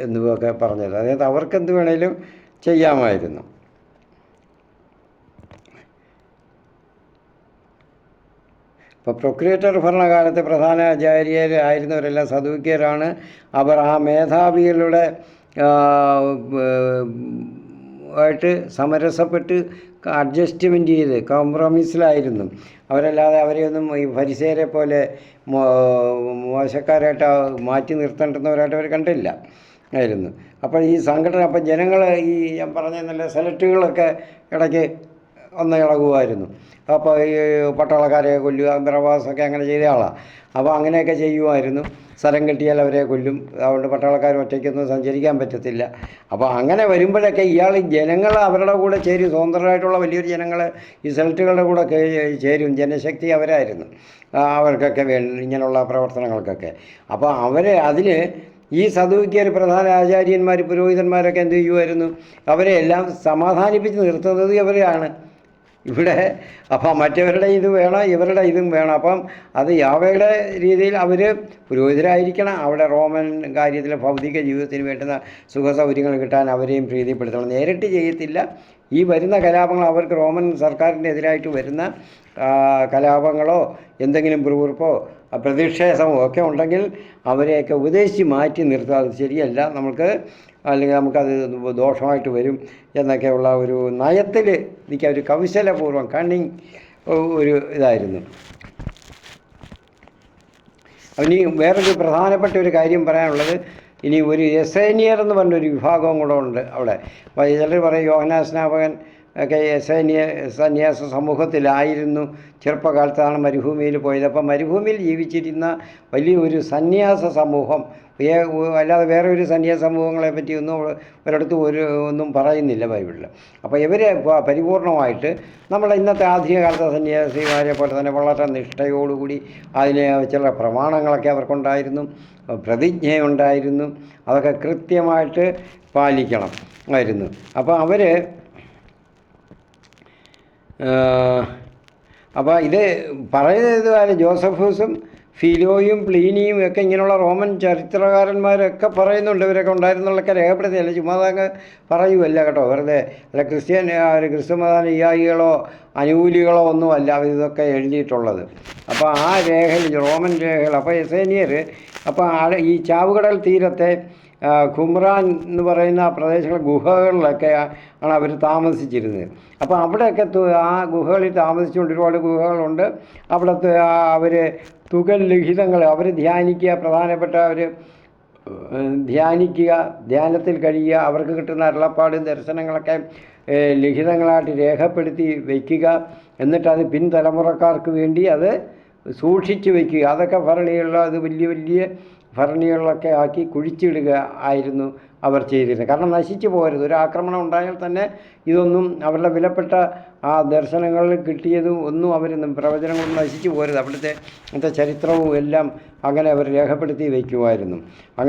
എന്നുമൊക്കെ പറഞ്ഞത്. അതായത് അവർക്കെന്ത് വേണേലും ചെയ്യാമായിരുന്നു. ഇപ്പോൾ പ്രൊക്രിയേറ്റർ ഭരണകാലത്ത് പ്രധാന ആചാര്യരായിരുന്നവരെല്ലാം സദൂക്യരാണ്. അവർ ആ മേധാവികളുടെ ആയിട്ട് സമരസപ്പെട്ട് അഡ്ജസ്റ്റ്മെൻറ്റ് ചെയ്ത് കോംപ്രമൈസിലായിരുന്നു. അവരല്ലാതെ അവരെയൊന്നും ഈ ഫരിസേയരെ പോലെ മോശക്കാരായിട്ട് മാറ്റി നിർത്തേണ്ടുന്നവരായിട്ട് അവർ കണ്ടില്ല ആയിരുന്നു. അപ്പോൾ ഈ സംഘടന, അപ്പം ജനങ്ങൾ ഈ ഞാൻ പറഞ്ഞ നല്ല സെലക്റ്റുകളൊക്കെ ഇടയ്ക്ക് ഒന്ന് ഇളകുമായിരുന്നു. അപ്പോൾ ഈ പട്ടാളക്കാരെ കൊല്ലുക, ബറബ്ബാസൊക്കെ അങ്ങനെ ചെയ്ത ആളാണ്. അപ്പോൾ അങ്ങനെയൊക്കെ ചെയ്യുമായിരുന്നു. സ്ഥലം കിട്ടിയാൽ അവരെ കൊല്ലും. അതുകൊണ്ട് പട്ടാളക്കാർ ഒറ്റയ്ക്കൊന്നും സഞ്ചരിക്കാൻ പറ്റത്തില്ല. അപ്പോൾ അങ്ങനെ വരുമ്പോഴൊക്കെ ഇയാൾ ജനങ്ങൾ അവരുടെ കൂടെ ചേരും. സ്വതന്ത്രരായിട്ടുള്ള വലിയൊരു ജനങ്ങൾ ഈ സെലക്റ്റുകളുടെ കൂടെ ചേരും. ജനശക്തി അവരായിരുന്നു അവർക്കൊക്കെ ഇങ്ങനെയുള്ള പ്രവർത്തനങ്ങൾക്കൊക്കെ. അപ്പോൾ അതിന് ഈ സദൂക്യർ, പ്രധാന ആചാര്യന്മാർ, പുരോഹിതന്മാരൊക്കെ എന്ത് ചെയ്യുമായിരുന്നു, അവരെ എല്ലാം സമാധാനിപ്പിച്ച് നിർത്തുന്നത് ഇവരാണ് ഇവിടെ. അപ്പം മറ്റവരുടെ ഇത് വേണം, ഇവരുടെ ഇതും വേണം. അപ്പം അത് യാവയുടെ രീതിയിൽ അവർ പുരോഹിതരായിരിക്കണം. അവിടെ റോമൻ കാര്യത്തിൽ ഭൗതിക ജീവിതത്തിന് വേണ്ടുന്ന സുഖ സൗകര്യങ്ങൾ കിട്ടാൻ അവരെയും പ്രീതിപ്പെടുത്തണം. നേരിട്ട് ചെയ്യത്തില്ല. ഈ വരുന്ന കലാപങ്ങൾ അവർക്ക് റോമൻ സർക്കാരിൻ്റെ എതിരായിട്ട് വരുന്ന കലാപങ്ങളോ എന്തെങ്കിലും പിറുപിറുപ്പോ പ്രതിഷേധമോ ഒക്കെ ഉണ്ടെങ്കിൽ അവരെയൊക്കെ ഉപദേശിച്ച് മാറ്റി നിർത്തുക. അത് ശരിയല്ല, അല്ലെങ്കിൽ നമുക്കത് ദോഷമായിട്ട് വരും എന്നൊക്കെയുള്ള ഒരു നയത്തിൽ നിൽക്കാൻ ഒരു കൗശലപൂർവ്വം കണ്ണിങ് ഒരു ഇതായിരുന്നു. ഇനി വേറൊരു പ്രധാനപ്പെട്ട ഒരു കാര്യം പറയാനുള്ളത്, ഇനി ഒരു എസേനിയർ എന്ന് പറഞ്ഞൊരു വിഭാഗവും കൂടെ ഉണ്ട് അവിടെ. അപ്പോൾ ചിലർ പറയും യോഹന്നാൻ സ്നാപകൻ ഒക്കെ സന്യാസ സമൂഹത്തിലായിരുന്നു, ചെറുപ്പകാലത്താണ് മരുഭൂമിയിൽ പോയത്. അപ്പം മരുഭൂമിയിൽ ജീവിച്ചിരുന്ന വലിയൊരു സന്യാസ സമൂഹം, അല്ലാതെ വേറെ ഒരു സന്യാസ സമൂഹങ്ങളെ പറ്റിയൊന്നും ഒരിടത്തും ഒന്നും പറയുന്നില്ല ബൈബിളിൽ. അപ്പോൾ ഇവർ പരിപൂർണമായിട്ട് നമ്മുടെ ഇന്നത്തെ ആധുനിക കാലത്തെ സന്യാസിമാരെ പോലെ തന്നെ വളരെ നിഷ്ഠയോടുകൂടി അതിനെ ചില പ്രമാണങ്ങളൊക്കെ അവർക്കുണ്ടായിരുന്നു, പ്രതിജ്ഞയുണ്ടായിരുന്നു, അതൊക്കെ കൃത്യമായിട്ട് പാലിക്കണം ആയിരുന്നു. അപ്പോൾ അപ്പോൾ ഇത് പറയുന്നത് ജോസഫൂസും ഫിലോയും പ്ലീനിയും ഒക്കെ ഇങ്ങനെയുള്ള റോമൻ ചരിത്രകാരന്മാരൊക്കെ പറയുന്നുണ്ട്. ഇവരൊക്കെ ഉണ്ടായിരുന്നുള്ളൊക്കെ രേഖപ്പെടുത്തിയല്ല, ചുമ്മാതങ്ങ് പറയുമല്ല കേട്ടോ, വെറുതെ അല്ല. ക്രിസ്തുമത അനുയായികളോ അനുകൂലികളോ ഒന്നുമല്ല ഇതൊക്കെ എഴുതിയിട്ടുള്ളത്. അപ്പോൾ ആ രേഖയിൽ, റോമൻ രേഖകൾ. അപ്പോൾ എസേനിയർ അപ്പോൾ ഈ ചാവുകടൽ തീരത്തെ ഖുമ്രാൻ എന്ന് പറയുന്ന പ്രദേശങ്ങളിലെ ഗുഹകളിലൊക്കെ ആണ് അവർ താമസിച്ചിരുന്നത്. അപ്പോൾ അവിടെയൊക്കെ ആ ഗുഹകളിൽ താമസിച്ചുകൊണ്ട് ഒരുപാട് ഗുഹകളുണ്ട്. അവിടുത്തെ അവർ തുകൽ ലിഖിതങ്ങൾ അവർ ധ്യാനിക്കുക, പ്രധാനപ്പെട്ട അവർ ധ്യാനിക്കുക, ധ്യാനത്തിൽ കഴിയുക, അവർക്ക് കിട്ടുന്ന അരുളപ്പാടും ദർശനങ്ങളൊക്കെ ലിഖിതങ്ങളായിട്ട് രേഖപ്പെടുത്തി വയ്ക്കുക. എന്നിട്ടത് പിൻതലമുറക്കാർക്ക് വേണ്ടി അത് സൂക്ഷിച്ച് വയ്ക്കുക. അതൊക്കെ അത് വലിയ വലിയ ഭരണികളിലൊക്കെ ആക്കി കുഴിച്ചിടുക ആയിരുന്നു അവർ ചെയ്തിരുന്നത്. കാരണം നശിച്ചു പോകരുത്. ഒരു ആക്രമണം ഉണ്ടായാൽ തന്നെ ഇതൊന്നും അവരുടെ വിലപ്പെട്ട ആ ദർശനങ്ങളിൽ കിട്ടിയതും ഒന്നും പ്രവചനങ്ങളൊന്നും നശിച്ചു പോകരുത്. അവിടുത്തെ ചരിത്രവും എല്ലാം അങ്ങനെ അവർ രേഖപ്പെടുത്തി വയ്ക്കുമായിരുന്നു.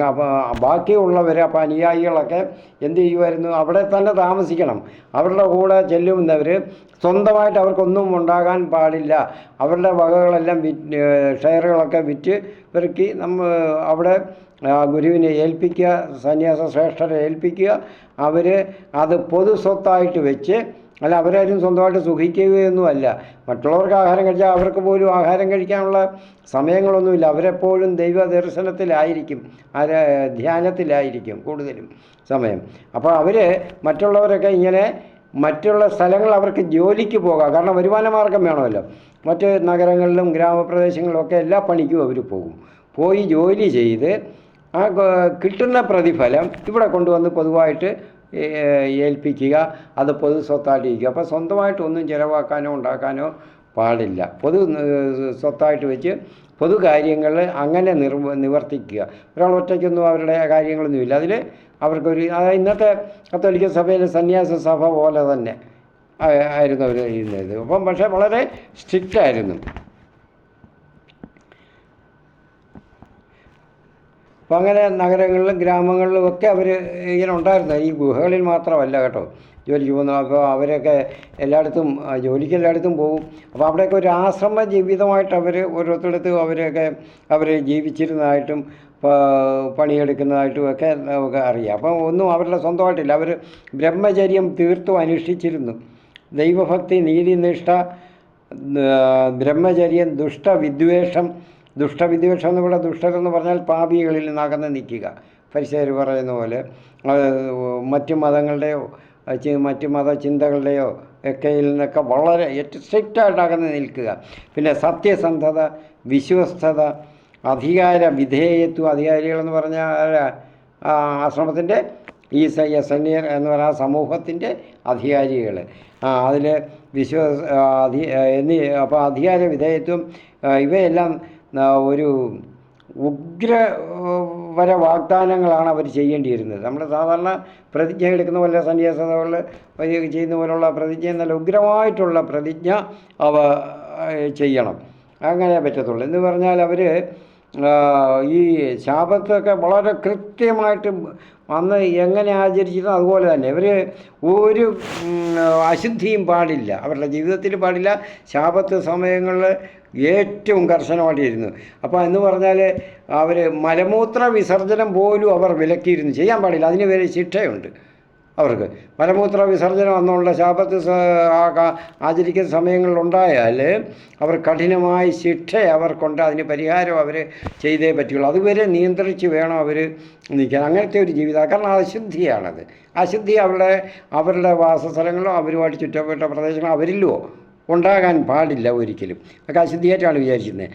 അപ്പോൾ ബാക്കിയുള്ളവർ, അപ്പോൾ അനുയായികളൊക്കെ എന്ത് ചെയ്യുമായിരുന്നു, അവിടെ തന്നെ താമസിക്കണം. അവരുടെ കൂടെ ചെല്ലുന്നവർ സ്വന്തമായിട്ട് അവർക്കൊന്നും ഉണ്ടാകാൻ പാടില്ല. അവരുടെ വകകളെല്ലാം ഷെയറുകളൊക്കെ വിറ്റ് പെറുക്കി അവിടെ ഗുരുവിനെ ഏൽപ്പിക്കുക, സന്യാസ ശ്രേഷ്ഠരെ ഏൽപ്പിക്കുക. അവർ അത് പൊതു സ്വത്തായിട്ട് വെച്ച്, അല്ല അവരാരും സ്വന്തമായിട്ട് സുഖിക്കുകയൊന്നുമല്ല. മറ്റുള്ളവർക്ക് ആഹാരം കഴിച്ചാൽ അവർക്ക് പോലും ആഹാരം കഴിക്കാനുള്ള സമയങ്ങളൊന്നുമില്ല. അവരെപ്പോഴും ദൈവ ദർശനത്തിലായിരിക്കും, ധ്യാനത്തിലായിരിക്കും കൂടുതലും സമയം. അപ്പോൾ അവർ മറ്റുള്ളവരൊക്കെ ഇങ്ങനെ മറ്റുള്ള സ്ഥലങ്ങൾ അവർക്ക് ജോലിക്ക് പോകാം, കാരണം വരുമാന മാർഗം വേണമല്ലോ. മറ്റ് നഗരങ്ങളിലും ഗ്രാമപ്രദേശങ്ങളിലുമൊക്കെ എല്ലാ പണിക്കും അവർ പോയി ജോലി ചെയ്ത് ആ കിട്ടുന്ന പ്രതിഫലം ഇവിടെ കൊണ്ടുവന്ന് പൊതുവായിട്ട് ഏൽപ്പിക്കുക, അത് പൊതു സ്വത്തായിട്ടിരിക്കുക. അപ്പോൾ സ്വന്തമായിട്ടൊന്നും ചിലവാക്കാനോ ഉണ്ടാക്കാനോ പാടില്ല. പൊതു സ്വത്തായിട്ട് വെച്ച് പൊതു കാര്യങ്ങൾ അങ്ങനെ നിവർത്തിക്കുക. ഒരാൾ ഒറ്റയ്ക്കൊന്നും അവരുടെ കാര്യങ്ങളൊന്നുമില്ല. അതിൽ അവർക്കൊരു ഇന്നത്തെ കത്തോലിക്ക സഭയിലെ സന്യാസ സഭ പോലെ തന്നെ ആയിരുന്നു അവർ ചെയ്യുന്നത്. അപ്പം പക്ഷേ വളരെ സ്ട്രിക്റ്റായിരുന്നു. അപ്പം അങ്ങനെ നഗരങ്ങളിലും ഗ്രാമങ്ങളിലും ഒക്കെ അവർ ഇങ്ങനെ ഉണ്ടായിരുന്നു. ഈ ഗുഹകളിൽ മാത്രമല്ല കേട്ടോ ജോലിക്ക് പോകുന്നു. അപ്പോൾ അവരൊക്കെ എല്ലായിടത്തും ജോലിക്ക് എല്ലായിടത്തും പോകും. അപ്പോൾ അവിടെയൊക്കെ ഒരു ആശ്രമ ജീവിതമായിട്ട് അവർ ഓരോരുത്തടത്തും അവർ ജീവിച്ചിരുന്നതായിട്ടും പണിയെടുക്കുന്നതായിട്ടും ഒക്കെ നമുക്ക് അറിയാം. അപ്പം ഒന്നും അവരുടെ സ്വന്തമായിട്ടില്ല. അവർ ബ്രഹ്മചര്യം തീർത്തും അനുഷ്ഠിച്ചിരുന്നു. ദൈവഭക്തി, നീതിനിഷ്ഠ, ബ്രഹ്മചര്യം, ദുഷ്ടവിദ്വേഷം എന്നിവിടെ ദുഷ്ടരെന്ന് പറഞ്ഞാൽ പാപികളിൽ നിന്ന് അകന്ന് നിൽക്കുക. ഫരിസേയർ പറയുന്ന പോലെ മറ്റു മതങ്ങളുടെയോ മറ്റു മതചിന്തകളുടെയോ ഒക്കെയിൽ നിന്നൊക്കെ വളരെ ഏറ്റവും സ്ട്രിക്റ്റായിട്ട് അകന്ന് നിൽക്കുക. പിന്നെ സത്യസന്ധത, വിശ്വസ്തത, അധികാര വിധേയത്വം. അധികാരികളെന്ന് പറഞ്ഞാൽ ആശ്രമത്തിൻ്റെ ഈ സന്യർ എന്ന് പറഞ്ഞാൽ സമൂഹത്തിൻ്റെ അധികാരികൾ. അതിൽ അപ്പോൾ അധികാര വിധേയത്വം ഇവയെല്ലാം ഒരു ഉഗ്രപര വാഗ്ദാനങ്ങളാണ് അവർ ചെയ്യേണ്ടിയിരുന്നത്. നമ്മൾ സാധാരണ പ്രതിജ്ഞ എടുക്കുന്ന പോലെ സന്യാസതകൾ ചെയ്യുന്ന പോലുള്ള പ്രതിജ്ഞ എന്നല്ല, ഉഗ്രമായിട്ടുള്ള പ്രതിജ്ഞ അവ ചെയ്യണം. അങ്ങനെ പറ്റത്തുള്ളൂ. എന്ന് പറഞ്ഞാൽ അവർ ഈ ശാബത്തൊക്കെ വളരെ കൃത്യമായിട്ട് അന്ന് എങ്ങനെ ആചരിച്ചിരുന്നു അതുപോലെ തന്നെ ഇവർ ഒരു അശുദ്ധിയും പാടില്ല, അവരുടെ ജീവിതത്തിൽ പാടില്ല. ശാബത്ത് സമയങ്ങളിൽ ഏറ്റവും കർശനമായിട്ടിരുന്നു. അപ്പോൾ എന്ന് പറഞ്ഞാൽ അവർ മലമൂത്ര വിസർജനം പോലും അവർ വിലക്കിയിരുന്നു, ചെയ്യാൻ പാടില്ല. അതിന് വരെ ശിക്ഷയുണ്ട് അവർക്ക്. മലമൂത്ര വിസർജനം എന്നുള്ള ശാബത്ത് ആചരിക്കുന്ന സമയങ്ങളിലുണ്ടായാൽ അവർ കഠിനമായ ശിക്ഷ അവർക്കുണ്ട്, അതിന് പരിഹാരം അവർ ചെയ്തേ പറ്റുള്ളൂ. അതുവരെ നിയന്ത്രിച്ച് വേണം അവർ നിൽക്കാൻ. അങ്ങനത്തെ ഒരു ജീവിതം, കാരണം അശുദ്ധിയാണത്. അശുദ്ധി അവരുടെ വാസസ്ഥലങ്ങളിലോ അവരുമായിട്ട് ചുറ്റപ്പെട്ട പ്രദേശങ്ങളോ അവരിലോ ഉണ്ടാകാൻ പാടില്ല ഒരിക്കലും. ഒക്കെ അശുദ്ധിയായിട്ടാണ് വിചാരിക്കുന്നത്.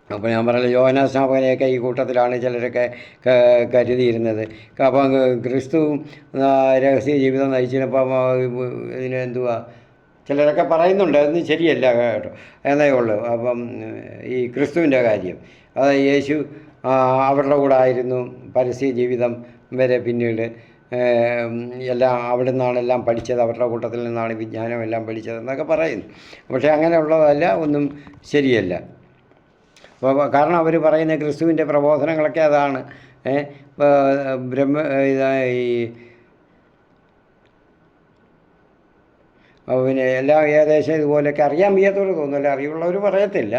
അപ്പോൾ ഞാൻ പറഞ്ഞ യോഹന്നാൻ സ്നാപകനെയൊക്കെ ഈ കൂട്ടത്തിലാണ് ചിലരൊക്കെ കരുതിയിരുന്നത്. അപ്പം ക്രിസ്തുവും രഹസ്യ ജീവിതം നയിച്ചപ്പോൾ ഇതിനെന്തുവാ ചിലരൊക്കെ പറയുന്നുണ്ട്, അതൊന്നും ശരിയല്ല കേട്ടോ എന്നേ ഉള്ളൂ. അപ്പം ഈ ക്രിസ്തുവിൻ്റെ കാര്യം, അത് യേശു അവരുടെ കൂടെ ആയിരുന്നു പരസ്യ ജീവിതം വരെ. പിന്നീട് എല്ലാം അവിടെ നിന്നാണെല്ലാം പഠിച്ചത്, അവരുടെ കൂട്ടത്തിൽ നിന്നാണ് വിജ്ഞാനം എല്ലാം പഠിച്ചതെന്നൊക്കെ പറയുന്നു. പക്ഷേ അങ്ങനെയുള്ളതല്ല, ഒന്നും ശരിയല്ല. കാരണം അവർ പറയുന്ന ക്രിസ്തുവിൻ്റെ പ്രബോധനങ്ങളൊക്കെ അതാണ്. പിന്നെ എല്ലാം ഏകദേശം ഇതുപോലെയൊക്കെ അറിയാൻ വയ്യാത്തവർ തോന്നുന്നില്ല, അറിവുള്ളവർ പറയത്തില്ല.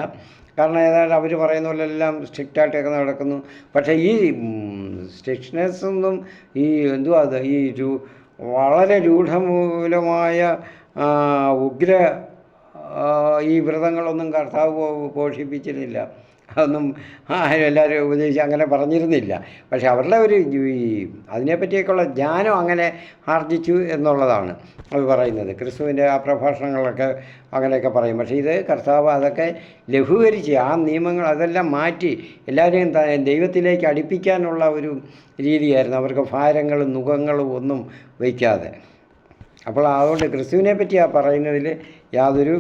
കാരണം ഏതാണ്ട് അവർ പറയുന്ന പോലെ എല്ലാം സ്ട്രിക്റ്റായിട്ടൊക്കെ നടക്കുന്നു. പക്ഷേ ഈ സ്ട്രിക്ട്നെസ്സൊന്നും ഈ അത് ഈ വളരെ രൂഢമൂലമായ ഉഗ്ര ഈ വ്രതങ്ങളൊന്നും കർത്താവ് പോഷിപ്പിച്ചിരുന്നില്ല. അതൊന്നും എല്ലാവരും ഉപദേശിച്ച് അങ്ങനെ പറഞ്ഞിരുന്നില്ല. പക്ഷെ അവരുടെ ഒരു അതിനെപ്പറ്റിയൊക്കെയുള്ള ജ്ഞാനം അങ്ങനെ ആർജിച്ചു എന്നുള്ളതാണ് അവർ പറയുന്നത്. ക്രിസ്തുവിൻ്റെ ആ പ്രഭാഷണങ്ങളൊക്കെ അങ്ങനെയൊക്കെ പറയും. പക്ഷേ ഇത് കർത്താവ് അതൊക്കെ ലഘൂകരിച്ച് ആ നിയമങ്ങൾ അതെല്ലാം മാറ്റി എല്ലാവരെയും ദൈവത്തിലേക്ക് അടുപ്പിക്കാനുള്ള ഒരു രീതിയായിരുന്നു. അവർക്ക് ഭാരങ്ങളും നുഖങ്ങളും ഒന്നും വയ്ക്കാതെ. അപ്പോൾ അതുകൊണ്ട് ക്രിസ്തുവിനെ പറ്റിയാണ് പറയുന്നതിൽ യാതൊരു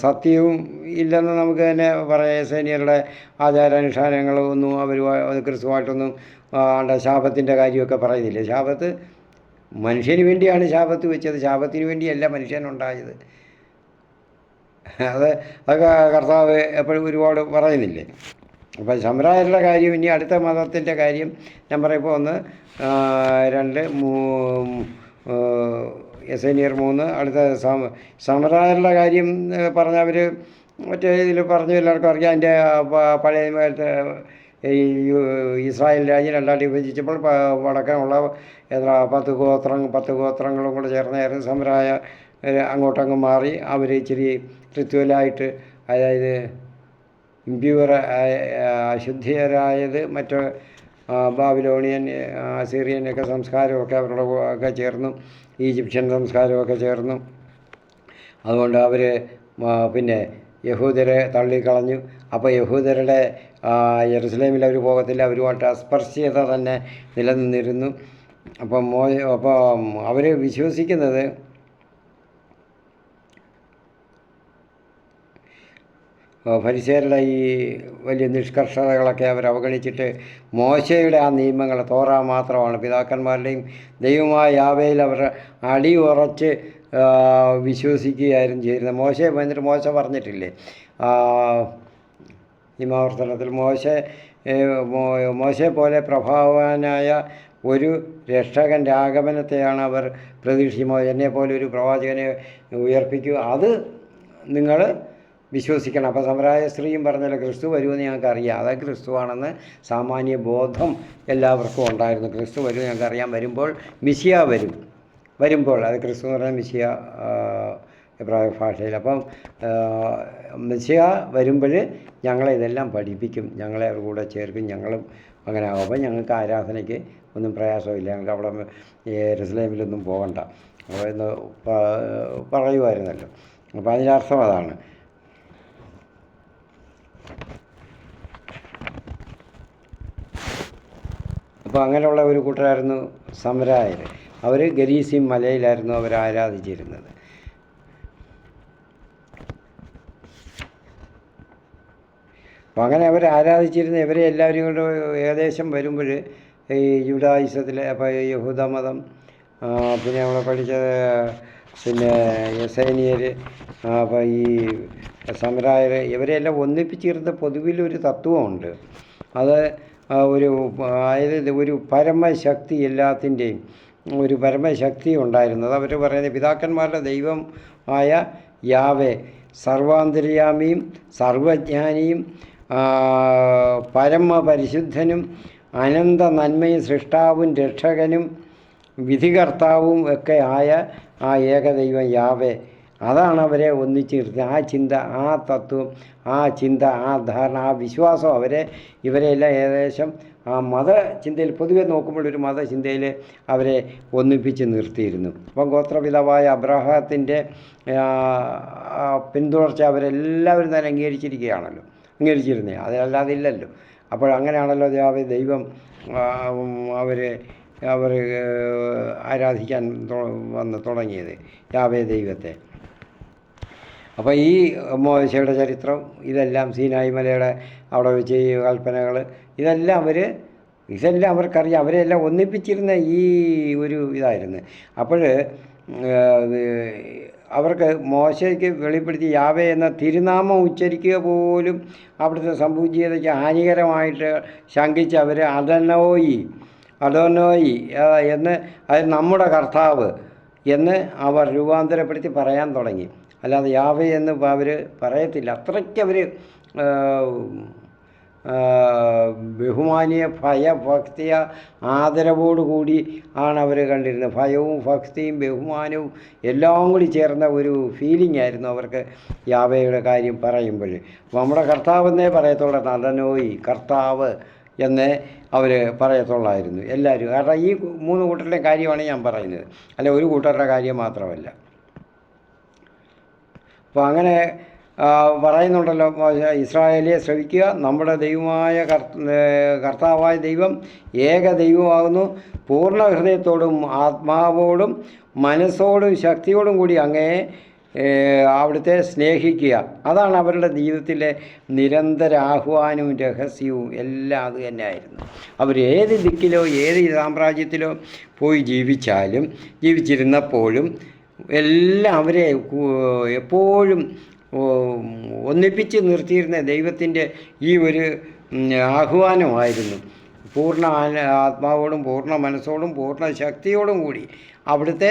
സത്യവും ഇല്ലെന്ന് നമുക്ക് തന്നെ പറയാം. സേനിയരുടെ ആചാരാനുഷ്ഠാനങ്ങളൊന്നും അവർ ക്രിസ്തുവായിട്ടൊന്നും ശാപത്തിൻ്റെ കാര്യമൊക്കെ പറയുന്നില്ല. ശാപത്ത് മനുഷ്യന് വേണ്ടിയാണ് ശാപത്ത് വെച്ചത്, ശാപത്തിന് വേണ്ടിയല്ല മനുഷ്യനുണ്ടായത്. അതൊക്കെ കർത്താവ് എപ്പോഴും ഒരുപാട് പറയുന്നില്ലേ. അപ്പോൾ ശമരായരുടെ കാര്യം, ഇനി അടുത്ത മതത്തിൻ്റെ കാര്യം ഞാൻ പറയുമ്പോൾ 1, 2, എസേനിയർ 3. അടുത്ത സമരായരുടെ കാര്യം പറഞ്ഞവർ മറ്റേ ഇതിൽ പറഞ്ഞു, എല്ലാവർക്കും അറിയാം. അതിൻ്റെ പഴയ ഈ ഇസ്രായേൽ രാജ്യം രണ്ടായിട്ട് വിഭജിച്ചപ്പോൾ വടക്കനുള്ള എത്ര 10 ഗോത്രങ്ങളും കൂടെ ചേർന്നായിരുന്നു സമരായ അങ്ങോട്ടങ്ങ് മാറി അവർ ഇച്ചിരി റിച്വലായിട്ട്, അതായത് ഇമ്പ്യൂർ അശുദ്ധിയരായത് മറ്റ് ബാബിലോണിയൻ അസീറിയനൊക്കെ സംസ്കാരമൊക്കെ അവരുടെ ഒക്കെ ചേർന്നു, ഈജിപ്ഷ്യൻ സംസ്കാരമൊക്കെ ചേർന്നു. അതുകൊണ്ട് അവർ പിന്നെ യഹൂദരെ തള്ളിക്കളഞ്ഞു. അപ്പോൾ യഹൂദരുടെ യെരുസലേമിൽ അവർ പോകത്തില്ല, അവരുമായിട്ട് അസ്പർശ്യത തന്നെ നിലനിന്നിരുന്നു. അപ്പം അവർ വിശ്വസിക്കുന്നത് ഫരിസേയരുടെ ഈ വലിയ നിഷ്കർഷതകളൊക്കെ അവർ അവഗണിച്ചിട്ട് മോശയുടെ ആ നിയമങ്ങൾ തോറ മാത്രമാണ് പിതാക്കന്മാരുടെയും ദൈവമായ യാവയിൽ അവർ അടിയുറച്ച് വിശ്വസിക്കുകയായിരുന്നു ചെയ്യുന്നത്. മോശയെ വന്നിട്ട് മോശ പറഞ്ഞിട്ടില്ലേ നിയമാവർത്തനത്തിൽ, മോശയെ പോലെ പ്രഭാവനായ ഒരു രക്ഷകൻ്റെ ആഗമനത്തെയാണ് അവർ പ്രതീക്ഷിക്കുന്നത്. എന്നെപ്പോലെ ഒരു പ്രവാചകനെ ഉയർപ്പിക്കുക, അത് നിങ്ങൾ വിശ്വസിക്കണം. അപ്പോൾ സമരായ സ്ത്രീയും പറഞ്ഞല്ലോ ക്രിസ്തു വരുമെന്ന് ഞങ്ങൾക്കറിയാം. അത് ക്രിസ്തുവാണെന്ന് സാമാന്യ ബോധം എല്ലാവർക്കും ഉണ്ടായിരുന്നു. ക്രിസ്തു വരുമെന്ന് ഞങ്ങൾക്കറിയാം. മിശിഹ വരുമ്പോൾ അത് ക്രിസ്തു എന്ന് പറഞ്ഞാൽ മിശിഹ എബ്രായ ഭാഷയിൽ. അപ്പം മിശിഹ വരുമ്പോൾ ഞങ്ങളെ ഇതെല്ലാം പഠിപ്പിക്കും, ഞങ്ങളെ അവർ കൂടെ ചേർക്കും, ഞങ്ങളും അങ്ങനെ ആകും. അപ്പം ഞങ്ങൾക്ക് ആരാധനയ്ക്ക് ഒന്നും പ്രയാസമില്ല, ഞങ്ങൾക്ക് അവിടെ യെരുസലേമിലൊന്നും പോകണ്ട എന്ന് പറയുമായിരുന്നല്ലോ. അപ്പോൾ അതിൻ്റെ അർത്ഥം അതാണ്. അപ്പോൾ അങ്ങനെയുള്ള ഒരു കൂട്ടരായിരുന്നു സമരായർ. അവർ ഗരീസിം മലയിലായിരുന്നു അവർ ആരാധിച്ചിരുന്നത്. അപ്പോൾ അങ്ങനെ അവർ ആരാധിച്ചിരുന്ന ഇവരെ എല്ലാവരും കൊണ്ട് ഏകദേശം വരുമ്പോൾ ഈ യൂദായിസത്തിലെ അപ്പോൾ യഹൂദ മതം, പിന്നെ നമ്മൾ പഠിച്ച പിന്നെ യെസേനിയർ, അപ്പോൾ ഈ സമരായർ, ഇവരെല്ലാം ഒന്നിപ്പിച്ചിരുന്ന പൊതുവിലൊരു തത്വമുണ്ട്. അത് അതായത് ഒരു പരമശക്തി, എല്ലാത്തിൻ്റെയും ഒരു പരമശക്തി ഉണ്ടായിരുന്നത്. അവർ പറയുന്നത് പിതാക്കന്മാരുടെ ദൈവം ആയ യാവേ സർവാന്തര്യാമിയും സർവജ്ഞാനിയും പരമപരിശുദ്ധനും അനന്ത നന്മയും സൃഷ്ടാവും രക്ഷകനും വിധികർത്താവും ഒക്കെ ആയ ആ ഏകദൈവം യാവേ, അതാണ് അവരെ ഒന്നിച്ച് നിർത്തുന്നത്. ആ ചിന്ത, ആ തത്വം, ആ ചിന്ത, ആ ധാരണ, ആ വിശ്വാസം ഇവരെല്ലാം ഏകദേശം ആ മതചിന്തയിൽ പൊതുവെ നോക്കുമ്പോൾ ഒരു മതചിന്തയിൽ അവരെ ഒന്നിപ്പിച്ച് നിർത്തിയിരുന്നു. അപ്പം ഗോത്രപിതാവായ അബ്രാഹത്തിൻ്റെ പിന്തുടർച്ച അവരെല്ലാവരും തന്നെ അംഗീകരിച്ചിരുന്നേ, അതല്ലാതെ ഇല്ലല്ലോ. അപ്പോൾ അങ്ങനെയാണല്ലോ ദൈവം അവർ ആരാധിക്കാൻ തുടങ്ങിയത് യാവേ ദൈവത്തെ. അപ്പോൾ ഈ മോശയുടെ ചരിത്രം ഇതെല്ലാം സീനായി മലയുടെ അവിടെ വെച്ച് ഈ കൽപ്പനകൾ ഇതെല്ലാം അവർക്കറിയാം. അവരെല്ലാം ഒന്നിപ്പിച്ചിരുന്ന ഈ ഒരു ഇതായിരുന്നു. അപ്പോൾ അവർക്ക് മോശയ്ക്ക് വെളിപ്പെടുത്തി യാവേ എന്ന തിരുനാമം ഉച്ചരിക്കുക പോലും അവിടുത്തെ സംപൂജ്യതയ്ക്ക് ഹാനികരമായിട്ട് ശങ്കിച്ച് അവർ അദോനോയി എന്ന്, അത് നമ്മുടെ കർത്താവ് എന്ന് അവർ രൂപാന്തരപ്പെടുത്തി പറയാൻ തുടങ്ങി. അല്ലാതെ യാവേ എന്ന് അവർ പറയത്തില്ല. അത്രയ്ക്ക് അവർ ബഹുമാനിയ ഭയഭക്തിയ ആദരവോടുകൂടി ആണ് അവർ കണ്ടിരുന്നത്. ഭയവും ഭക്തിയും ബഹുമാനവും എല്ലാം കൂടി ചേർന്ന ഒരു ഫീലിംഗ് ആയിരുന്നു അവർക്ക് യാവയുടെ കാര്യം പറയുമ്പോൾ. നമ്മുടെ കർത്താവെന്നേ പറയത്തുള്ളൂ, നടനോയി കർത്താവ് എന്നേ അവർ പറയത്തുള്ളായിരുന്നു എല്ലാവരും. കാരണം ഈ 3 കൂട്ടരുടെ കാര്യമാണ് ഞാൻ പറയുന്നത്, അല്ല ഒരു കൂട്ടരുടെ കാര്യം മാത്രമല്ല. അപ്പോൾ അങ്ങനെ പറയുന്നുണ്ടല്ലോ, ഇസ്രായേലിയെ ശ്രവിക്കുക, നമ്മുടെ ദൈവമായ കർത്താവായ ദൈവം ഏക ദൈവമാകുന്നു, പൂർണ്ണ ഹൃദയത്തോടും ആത്മാവോടും മനസ്സോടും ശക്തിയോടും കൂടി അങ്ങയെ അവിടുത്തെ സ്നേഹിക്കുക. അതാണ് അവരുടെ ജീവിതത്തിലെ നിരന്തര ആഹ്വാനവും രഹസ്യവും എല്ലാം അത് തന്നെയായിരുന്നു. അവർ ഏത് ദിക്കിലോ ഏത് സാമ്രാജ്യത്തിലോ പോയി ജീവിച്ചിരുന്നപ്പോഴും എല്ലാം അവരെ എപ്പോഴും ഒന്നിപ്പിച്ച് നിർത്തിയിരുന്ന ദൈവത്തിൻ്റെ ഈ ഒരു ആഹ്വാനമായിരുന്നു. പൂർണ്ണ ആത്മാവോടും പൂർണ്ണ മനസ്സോടും പൂർണ്ണ ശക്തിയോടും കൂടി അവിടുത്തെ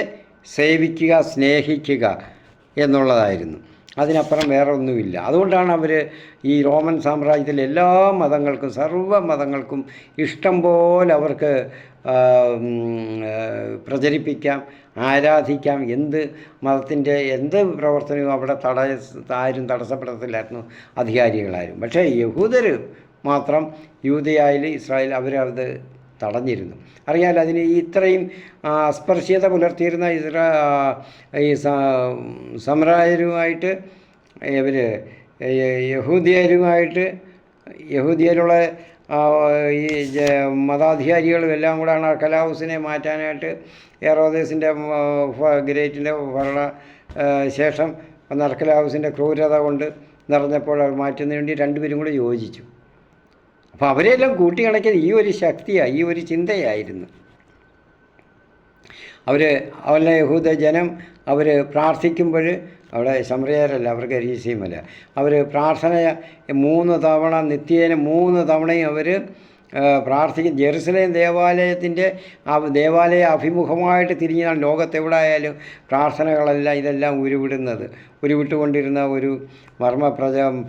സേവിക്കുക, സ്നേഹിക്കുക എന്നുള്ളതായിരുന്നു. അതിനപ്പുറം വേറെ ഒന്നുമില്ല. അതുകൊണ്ടാണ് അവർ ഈ റോമൻ സാമ്രാജ്യത്തിലെ എല്ലാ മതങ്ങൾക്കും സർവ്വ മതങ്ങൾക്കും ഇഷ്ടം പോലെ അവർക്ക് പ്രചരിപ്പിക്കാം, ആരാധിക്കാം. എന്ത് മതത്തിൻ്റെ എന്ത് പ്രവർത്തനവും അവിടെ ആരും തടസ്സപ്പെടുത്തില്ലായിരുന്നു അധികാരികളാരും. പക്ഷേ യഹൂദർ മാത്രം യൂദയായിൽ ഇസ്രായേൽ അവരത് തടഞ്ഞിരുന്നു. അറിയാലോ, അതിന് ഇത്രയും അസ്പർശ്യത പുലർത്തിയിരുന്ന ഈ സമറായരുമായിട്ട് ഇവർ യഹൂദിയരുള്ള ഈ മതാധികാരികളും എല്ലാം കൂടെയാണ് അർക്കലാവുസിനെ മാറ്റാനായിട്ട് ഹെറോദേസിൻ്റെ ഗ്രേറ്റിൻ്റെ ഭരണ ശേഷം വന്ന അർക്കലാവുസിൻ്റെ ക്രൂരത കൊണ്ട് നിറഞ്ഞപ്പോൾ അവർ മാറ്റുന്നതിന് വേണ്ടി രണ്ടുപേരും കൂടെ യോജിച്ചു. അപ്പോൾ അവരെല്ലാം കൂട്ടിയിണക്കിയത് ഈ ഒരു ശക്തിയാണ്, ഈ ഒരു ചിന്തയായിരുന്നു. അവരുടെ യഹൂദ ജനം അവർ പ്രാർത്ഥിക്കുമ്പോൾ അവിടെ ശമറിയരല്ല, അവർക്ക് ഗരീസിയുമല്ല, അവർ പ്രാർത്ഥന 3 തവണ നിത്യേന 3 തവണയും അവർ പ്രാർത്ഥിക്കും. ജെറുസലേം ദേവാലയ അഭിമുഖമായിട്ട് തിരിഞ്ഞാണ് ലോകത്തെവിടായാലും പ്രാർത്ഥനകളെല്ലാം ഇതെല്ലാം ഉരുവിട്ടുകൊണ്ടിരുന്ന ഒരു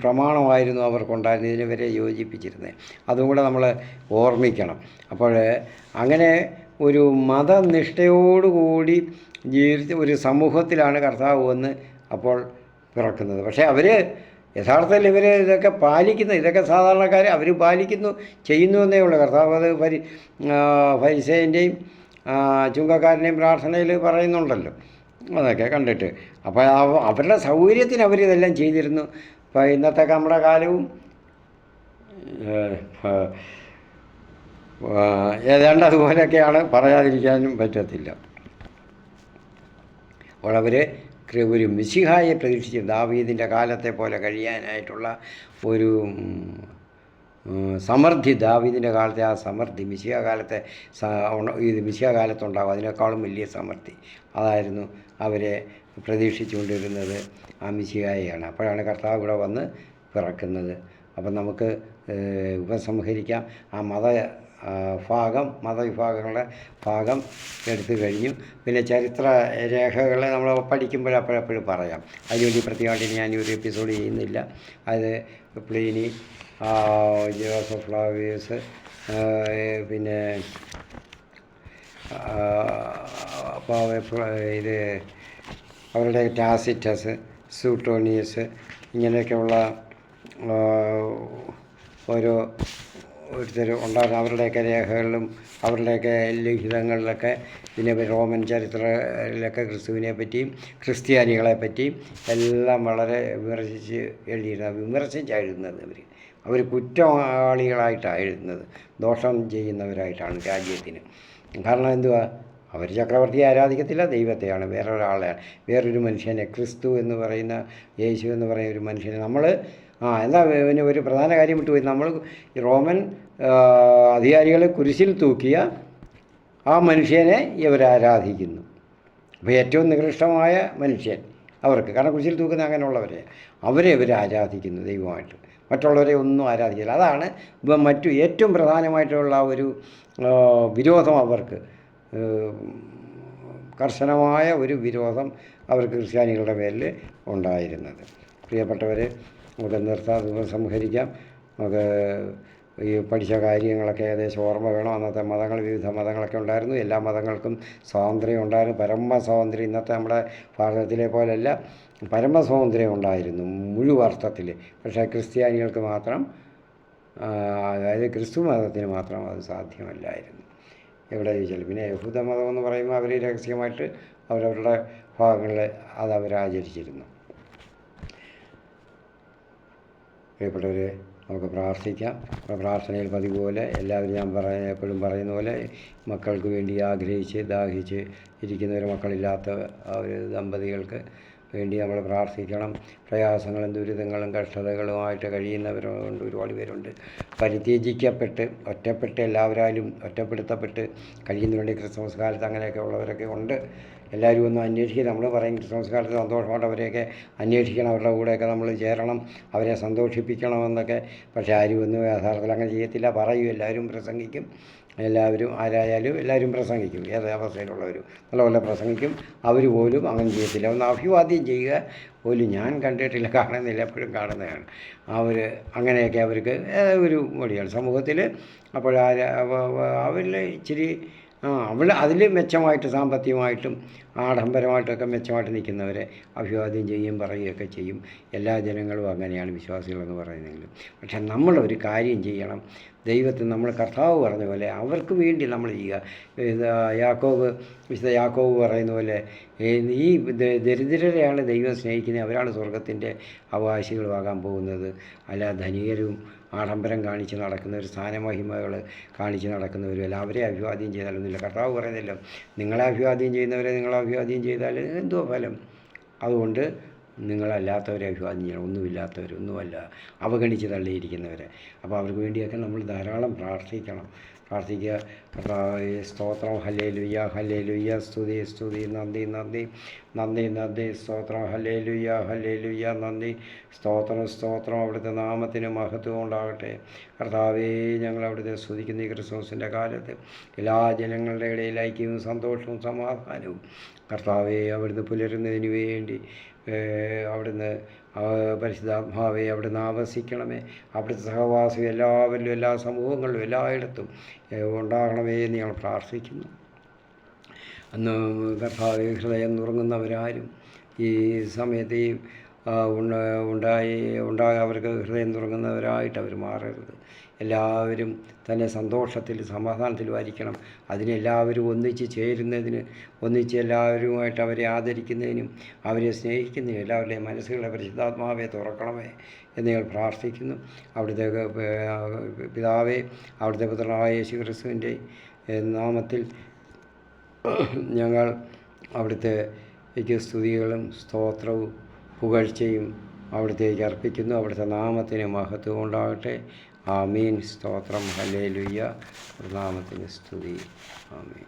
പ്രമാണമായിരുന്നു അവർക്കുണ്ടായിരുന്നത്, ഇതിനെ യോജിപ്പിച്ചിരുന്നത്. അതും കൂടെ നമ്മൾ ഓർമ്മിക്കണം. അപ്പോൾ അങ്ങനെ ഒരു മതനിഷ്ഠയോടുകൂടി ജീവിച്ച ഒരു സമൂഹത്തിലാണ് കർത്താവ് വന്ന് അപ്പോൾ പിറക്കുന്നത്. പക്ഷേ അവർ യഥാർത്ഥത്തിൽ ഇതൊക്കെ പാലിക്കുന്നു, ഇതൊക്കെ സാധാരണക്കാർ അവർ ചെയ്യുന്നു എന്നേ ഉള്ളൂ. കർത്താവ് അത് ഫരിസേയൻ്റെയും ചുങ്കക്കാരൻ്റെയും പ്രാർത്ഥനയിൽ പറയുന്നുണ്ടല്ലോ, അതൊക്കെ കണ്ടിട്ട്. അപ്പോൾ അവരുടെ സൗകര്യത്തിന് അവരിതെല്ലാം ചെയ്തിരുന്നു. ഇപ്പോൾ ഇന്നത്തെ നമ്മുടെ കാലവും ഏതാണ്ട് അതുപോലെയൊക്കെയാണ്, പറയാതിരിക്കാനും പറ്റത്തില്ല. അപ്പോൾ അവർ ഒരു മിശിഹായെ പ്രതീക്ഷിച്ചു, ദാവീദിൻ്റെ കാലത്തെ പോലെ കഴിയാനായിട്ടുള്ള ഒരു സമൃദ്ധി, ദാവീദിൻ്റെ കാലത്തെ ആ സമൃദ്ധി മിശിഹ കാലത്തുണ്ടാകും, അതിനേക്കാളും വലിയ സമൃദ്ധി. അതായിരുന്നു അവരെ പ്രതീക്ഷിച്ചുകൊണ്ടിരുന്നത്, ആ മിശിഹായെയാണ്. അപ്പോഴാണ് കർത്താവ് ഇവിടെ വന്ന് പിറക്കുന്നത്. അപ്പം നമുക്ക് ഉപസംഹരിക്കാം. ആ മതവിഭാഗങ്ങളുടെ ഭാഗം എടുത്തു കഴിഞ്ഞു. പിന്നെ ചരിത്ര രേഖകളെ നമ്മൾ പഠിക്കുമ്പോൾ അപ്പോഴപ്പോഴും പറയാം. അതിനുവേണ്ടി പ്രത്യേകമായിട്ട് ഞാനൊരു എപ്പിസോഡ് ചെയ്യുന്നില്ല. അത് പ്ലീനി, ജോസഫ് ഫ്ലാവിയസ്, പിന്നെ ഇത് അവരുടെ ടാസിറ്റസ്, സൂട്ടോണിയസ്, ഇങ്ങനെയൊക്കെയുള്ള ഓരോരുത്തർ ഉണ്ടായിരുന്ന അവരുടെയൊക്കെ രേഖകളിലും അവരുടെയൊക്കെ ലിഖിതങ്ങളിലൊക്കെ പിന്നെ റോമൻ ചരിത്രത്തിലൊക്കെ ക്രിസ്തുവിനെ പറ്റിയും ക്രിസ്ത്യാനികളെ പറ്റിയും എല്ലാം വളരെ വിമർശിച്ചായിരുന്നത്. അവർ കുറ്റവാളികളായിട്ടാണ് എഴുതുന്നത്, ദോഷം ചെയ്യുന്നവരായിട്ടാണ് രാജ്യത്തിന്. കാരണം എന്തുവാ, അവർ ചക്രവർത്തിയെ ആരാധിക്കത്തില്ല, ദൈവത്തെയാണ്, വേറൊരു മനുഷ്യനെ, ക്രിസ്തു എന്ന് പറയുന്ന, യേശു എന്ന് പറയുന്ന ഒരു മനുഷ്യനെ നമ്മൾ എന്താ പിന്നെ ഒരു പ്രധാന കാര്യം വിട്ടുപോയി. നമ്മൾ റോമൻ അധികാരികളെ കുരിശിൽ തൂക്കിയ ആ മനുഷ്യനെ ഇവർ ആരാധിക്കുന്നു. അപ്പോൾ ഏറ്റവും നികൃഷ്ടമായ മനുഷ്യൻ അവർക്ക്, കാരണം കുരിശിൽ തൂക്കുന്ന അങ്ങനെയുള്ളവരെ ഇവർ ആരാധിക്കുന്നു ദൈവമായിട്ട്, മറ്റുള്ളവരെ ഒന്നും ആരാധിക്കില്ല. അതാണ് ഏറ്റവും പ്രധാനമായിട്ടുള്ള ഒരു വിരോധം അവർക്ക്, കർശനമായ ഒരു വിരോധം അവർക്ക് ക്രിസ്ത്യാനികളുടെ പേരിൽ ഉണ്ടായിരുന്നത്. പ്രിയപ്പെട്ടവരെ, നമുക്ക് നിർത്താം, സംഹരിക്കാം. നമുക്ക് ഈ പഠിച്ച കാര്യങ്ങളൊക്കെ ഏകദേശം ഓർമ്മ വേണം. അന്നത്തെ വിവിധ മതങ്ങളൊക്കെ ഉണ്ടായിരുന്നു. എല്ലാ മതങ്ങൾക്കും സ്വാതന്ത്ര്യം ഉണ്ടായിരുന്നു, പരമസ്വാതന്ത്ര്യം. ഇന്നത്തെ നമ്മുടെ ഭാരതത്തിലെ പോലെയല്ല, പരമസ്വാതന്ത്ര്യം ഉണ്ടായിരുന്നു മുഴുവർത്ഥത്തിൽ. പക്ഷേ ക്രിസ്ത്യാനികൾക്ക് മാത്രം, അതായത് ക്രിസ്തു മതത്തിന് മാത്രം അത് സാധ്യമല്ലായിരുന്നു. എവിടെ ചോദിച്ചാലും. പിന്നെ യഹൂദ മതം എന്ന് പറയുമ്പോൾ അവർ രഹസ്യമായിട്ട് അവരവരുടെ ഭാഗങ്ങളിൽ ആചരിച്ചിരുന്നു. പ്രിയപ്പെട്ടവരെ, നമുക്ക് പ്രാർത്ഥിക്കാം. പ്രാർത്ഥനയിൽ പതിപോലെ എല്ലാവരും ഞാൻ എപ്പോഴും പറയുന്ന പോലെ മക്കൾക്ക് വേണ്ടി ആഗ്രഹിച്ച് ദാഹിച്ച് ഇരിക്കുന്നവർ, മക്കളില്ലാത്ത ഒരു ദമ്പതികൾക്ക് വേണ്ടി നമ്മൾ പ്രാർത്ഥിക്കണം. പ്രയാസങ്ങളും ദുരിതങ്ങളും കഷ്ടതകളുമായിട്ട് കഴിയുന്നവരുണ്ട്, ഒരുപാട് പേരുണ്ട്. പരിത്യജിക്കപ്പെട്ട് എല്ലാവരാലും ഒറ്റപ്പെടുത്തപ്പെട്ട് കഴിയുന്നവരുണ്ട്. ക്രിസ്മസ് കാലത്ത് അങ്ങനെയൊക്കെ ഉള്ളവരൊക്കെ ഉണ്ട്. എല്ലാവരും ഒന്ന് അന്വേഷിക്കുക. നമ്മൾ പറയും ക്രിസ്മസ് കാലത്ത് സന്തോഷമായിട്ട് അവരെയൊക്കെ അന്വേഷിക്കണം, അവരുടെ കൂടെയൊക്കെ നമ്മൾ ചേരണം, അവരെ സന്തോഷിപ്പിക്കണമെന്നൊക്കെ. പക്ഷേ ആരും ഒന്നും യഥാർത്ഥത്തിൽ അങ്ങനെ ചെയ്യത്തില്ല. പറയും, എല്ലാവരും പ്രസംഗിക്കും, എല്ലാവരും ആരായാലും എല്ലാവരും പ്രസംഗിക്കും, ഏത് അവസ്ഥയിലുള്ളവരും നല്ലപോലെ പ്രസംഗിക്കും. അവർ പോലും അങ്ങനെ ചെയ്യത്തില്ല. ഒന്ന് അഭിവാദ്യം ചെയ്യുക പോലും ഞാൻ കണ്ടിട്ടില്ല, കാണുന്നില്ല, എപ്പോഴും കാണുന്നതാണ്. അവർ അങ്ങനെയൊക്കെ അവർക്ക് ഒരു മടിയാണ് സമൂഹത്തിൽ. അപ്പോൾ അവരിൽ ഇച്ചിരി അതിൽ മെച്ചമായിട്ട് സാമ്പത്തികമായിട്ടും ആഡംബരമായിട്ടൊക്കെ മെച്ചമായിട്ട് നിൽക്കുന്നവരെ അഭിവാദ്യം ചെയ്യുകയും പറയുകയൊക്കെ ചെയ്യും. എല്ലാ ജനങ്ങളും അങ്ങനെയാണ് വിശ്വാസികളെന്ന് പറയുന്നെങ്കിലും. പക്ഷെ നമ്മളൊരു കാര്യം ചെയ്യണം. ദൈവത്തിന് നമ്മൾ കർത്താവ് പറഞ്ഞ പോലെ അവർക്ക് വേണ്ടി നമ്മൾ ചെയ്യുക. വിശുദ്ധ യാക്കോബ് പറയുന്ന പോലെ ഈ ദരിദ്രരെയാണ് ദൈവം സ്നേഹിക്കുന്നത്, അവരാണ് സ്വർഗത്തിൻ്റെ അവകാശികളുമാകാൻ പോകുന്നത്. അല്ല ധനികരും ആഡംബരം കാണിച്ച് നടക്കുന്നവർ, സ്ഥാനമഹിമകൾ കാണിച്ച് നടക്കുന്നവരും അല്ല, അവരെ അഭിവാദ്യം ചെയ്താലൊന്നുമില്ല. കർത്താവ് പറയുന്നില്ല, നിങ്ങളെ അഭിവാദ്യം ചെയ്യുന്നവരെ നിങ്ങൾ അഭിവാദ്യം ചെയ്താൽ എന്തോ ഫലം. അതുകൊണ്ട് നിങ്ങളല്ലാത്തവരെ അഭിവാദ്യം ചെയ്യണം, ഒന്നുമില്ലാത്തവർ, ഒന്നുമല്ല, അവഗണിച്ച് തള്ളിയിരിക്കുന്നവരെ. അപ്പോൾ അവർക്ക് വേണ്ടിയൊക്കെ നമ്മൾ ധാരാളം പ്രാർത്ഥിക്കുക. സ്തോത്രം, ഹല്ലേലൂയ, ഹല്ലേലൂയ, സ്തുതി, സ്തുതി, നന്ദി, നന്ദി, നന്ദി, നന്ദി, സ്തോത്രം, ഹല്ലേലൂയ, ഹല്ലേലൂയ, നന്ദി, സ്തോത്രം, സ്തോത്രം. അവിടുത്തെ നാമത്തിന് മഹത്വം ഉണ്ടാകട്ടെ. കർത്താവേ, ഞങ്ങൾ അവിടുത്തെ സ്തുതിക്കുന്ന ഈ ക്രിസ്മസിൻ്റെ കാലത്ത് എല്ലാ ജനങ്ങളുടെ ഇടയിൽ ഐക്യവും സന്തോഷവും സമാധാനവും കർത്താവേ അവിടുന്ന് പുലരുന്നതിന് വേണ്ടി അവിടുന്ന് പരിശുദ്ധാത്മാവെ അവിടുന്ന് ആവസിക്കണമേ. അവിടുത്തെ സഹവാസം എല്ലാവരിലും, എല്ലാ സമൂഹങ്ങളിലും, എല്ലായിടത്തും ഉണ്ടാകണമേ എന്ന് ഞങ്ങൾ പ്രാർത്ഥിക്കുന്നു. അന്ന് കർത്താവെ ഹൃദയം നുറുങ്ങുന്നവരാരും ഈ സമയത്ത് ഈ അവർക്ക് ഹൃദയം തുറങ്ങുന്നവരായിട്ട് അവർ മാറരുത്. എല്ലാവരും തന്നെ സന്തോഷത്തിൽ സമാധാനത്തിലുമായിരിക്കണം. അതിനെല്ലാവരും ഒന്നിച്ച് ചേരുന്നതിന്, ഒന്നിച്ച് എല്ലാവരുമായിട്ട് അവരെ ആദരിക്കുന്നതിനും അവരെ സ്നേഹിക്കുന്നതിനും എല്ലാവരുടെയും മനസ്സുകളെ പരിശുദ്ധാത്മാവെ തുറക്കണമേ എന്ന് ഞങ്ങൾ പ്രാർത്ഥിക്കുന്നു. അവിടുത്തെ പിതാവേ, അവിടുത്തെ പുത്രനായ യേശു ക്രിസ്തുവിൻ്റെ നാമത്തിൽ ഞങ്ങൾ അവിടുത്തെ സ്തുതികളും സ്തോത്രവും പുകഴ്ചയും അവിടുത്തേക്ക് അർപ്പിക്കുന്നു. അവിടുത്തെ നാമത്തിന് മഹത്വം ഉണ്ടാകട്ടെ. ആമീൻ. സ്തോത്രം, ഹല്ലേലൂയ. നാമത്തിന് സ്തുതി. ആമീൻ.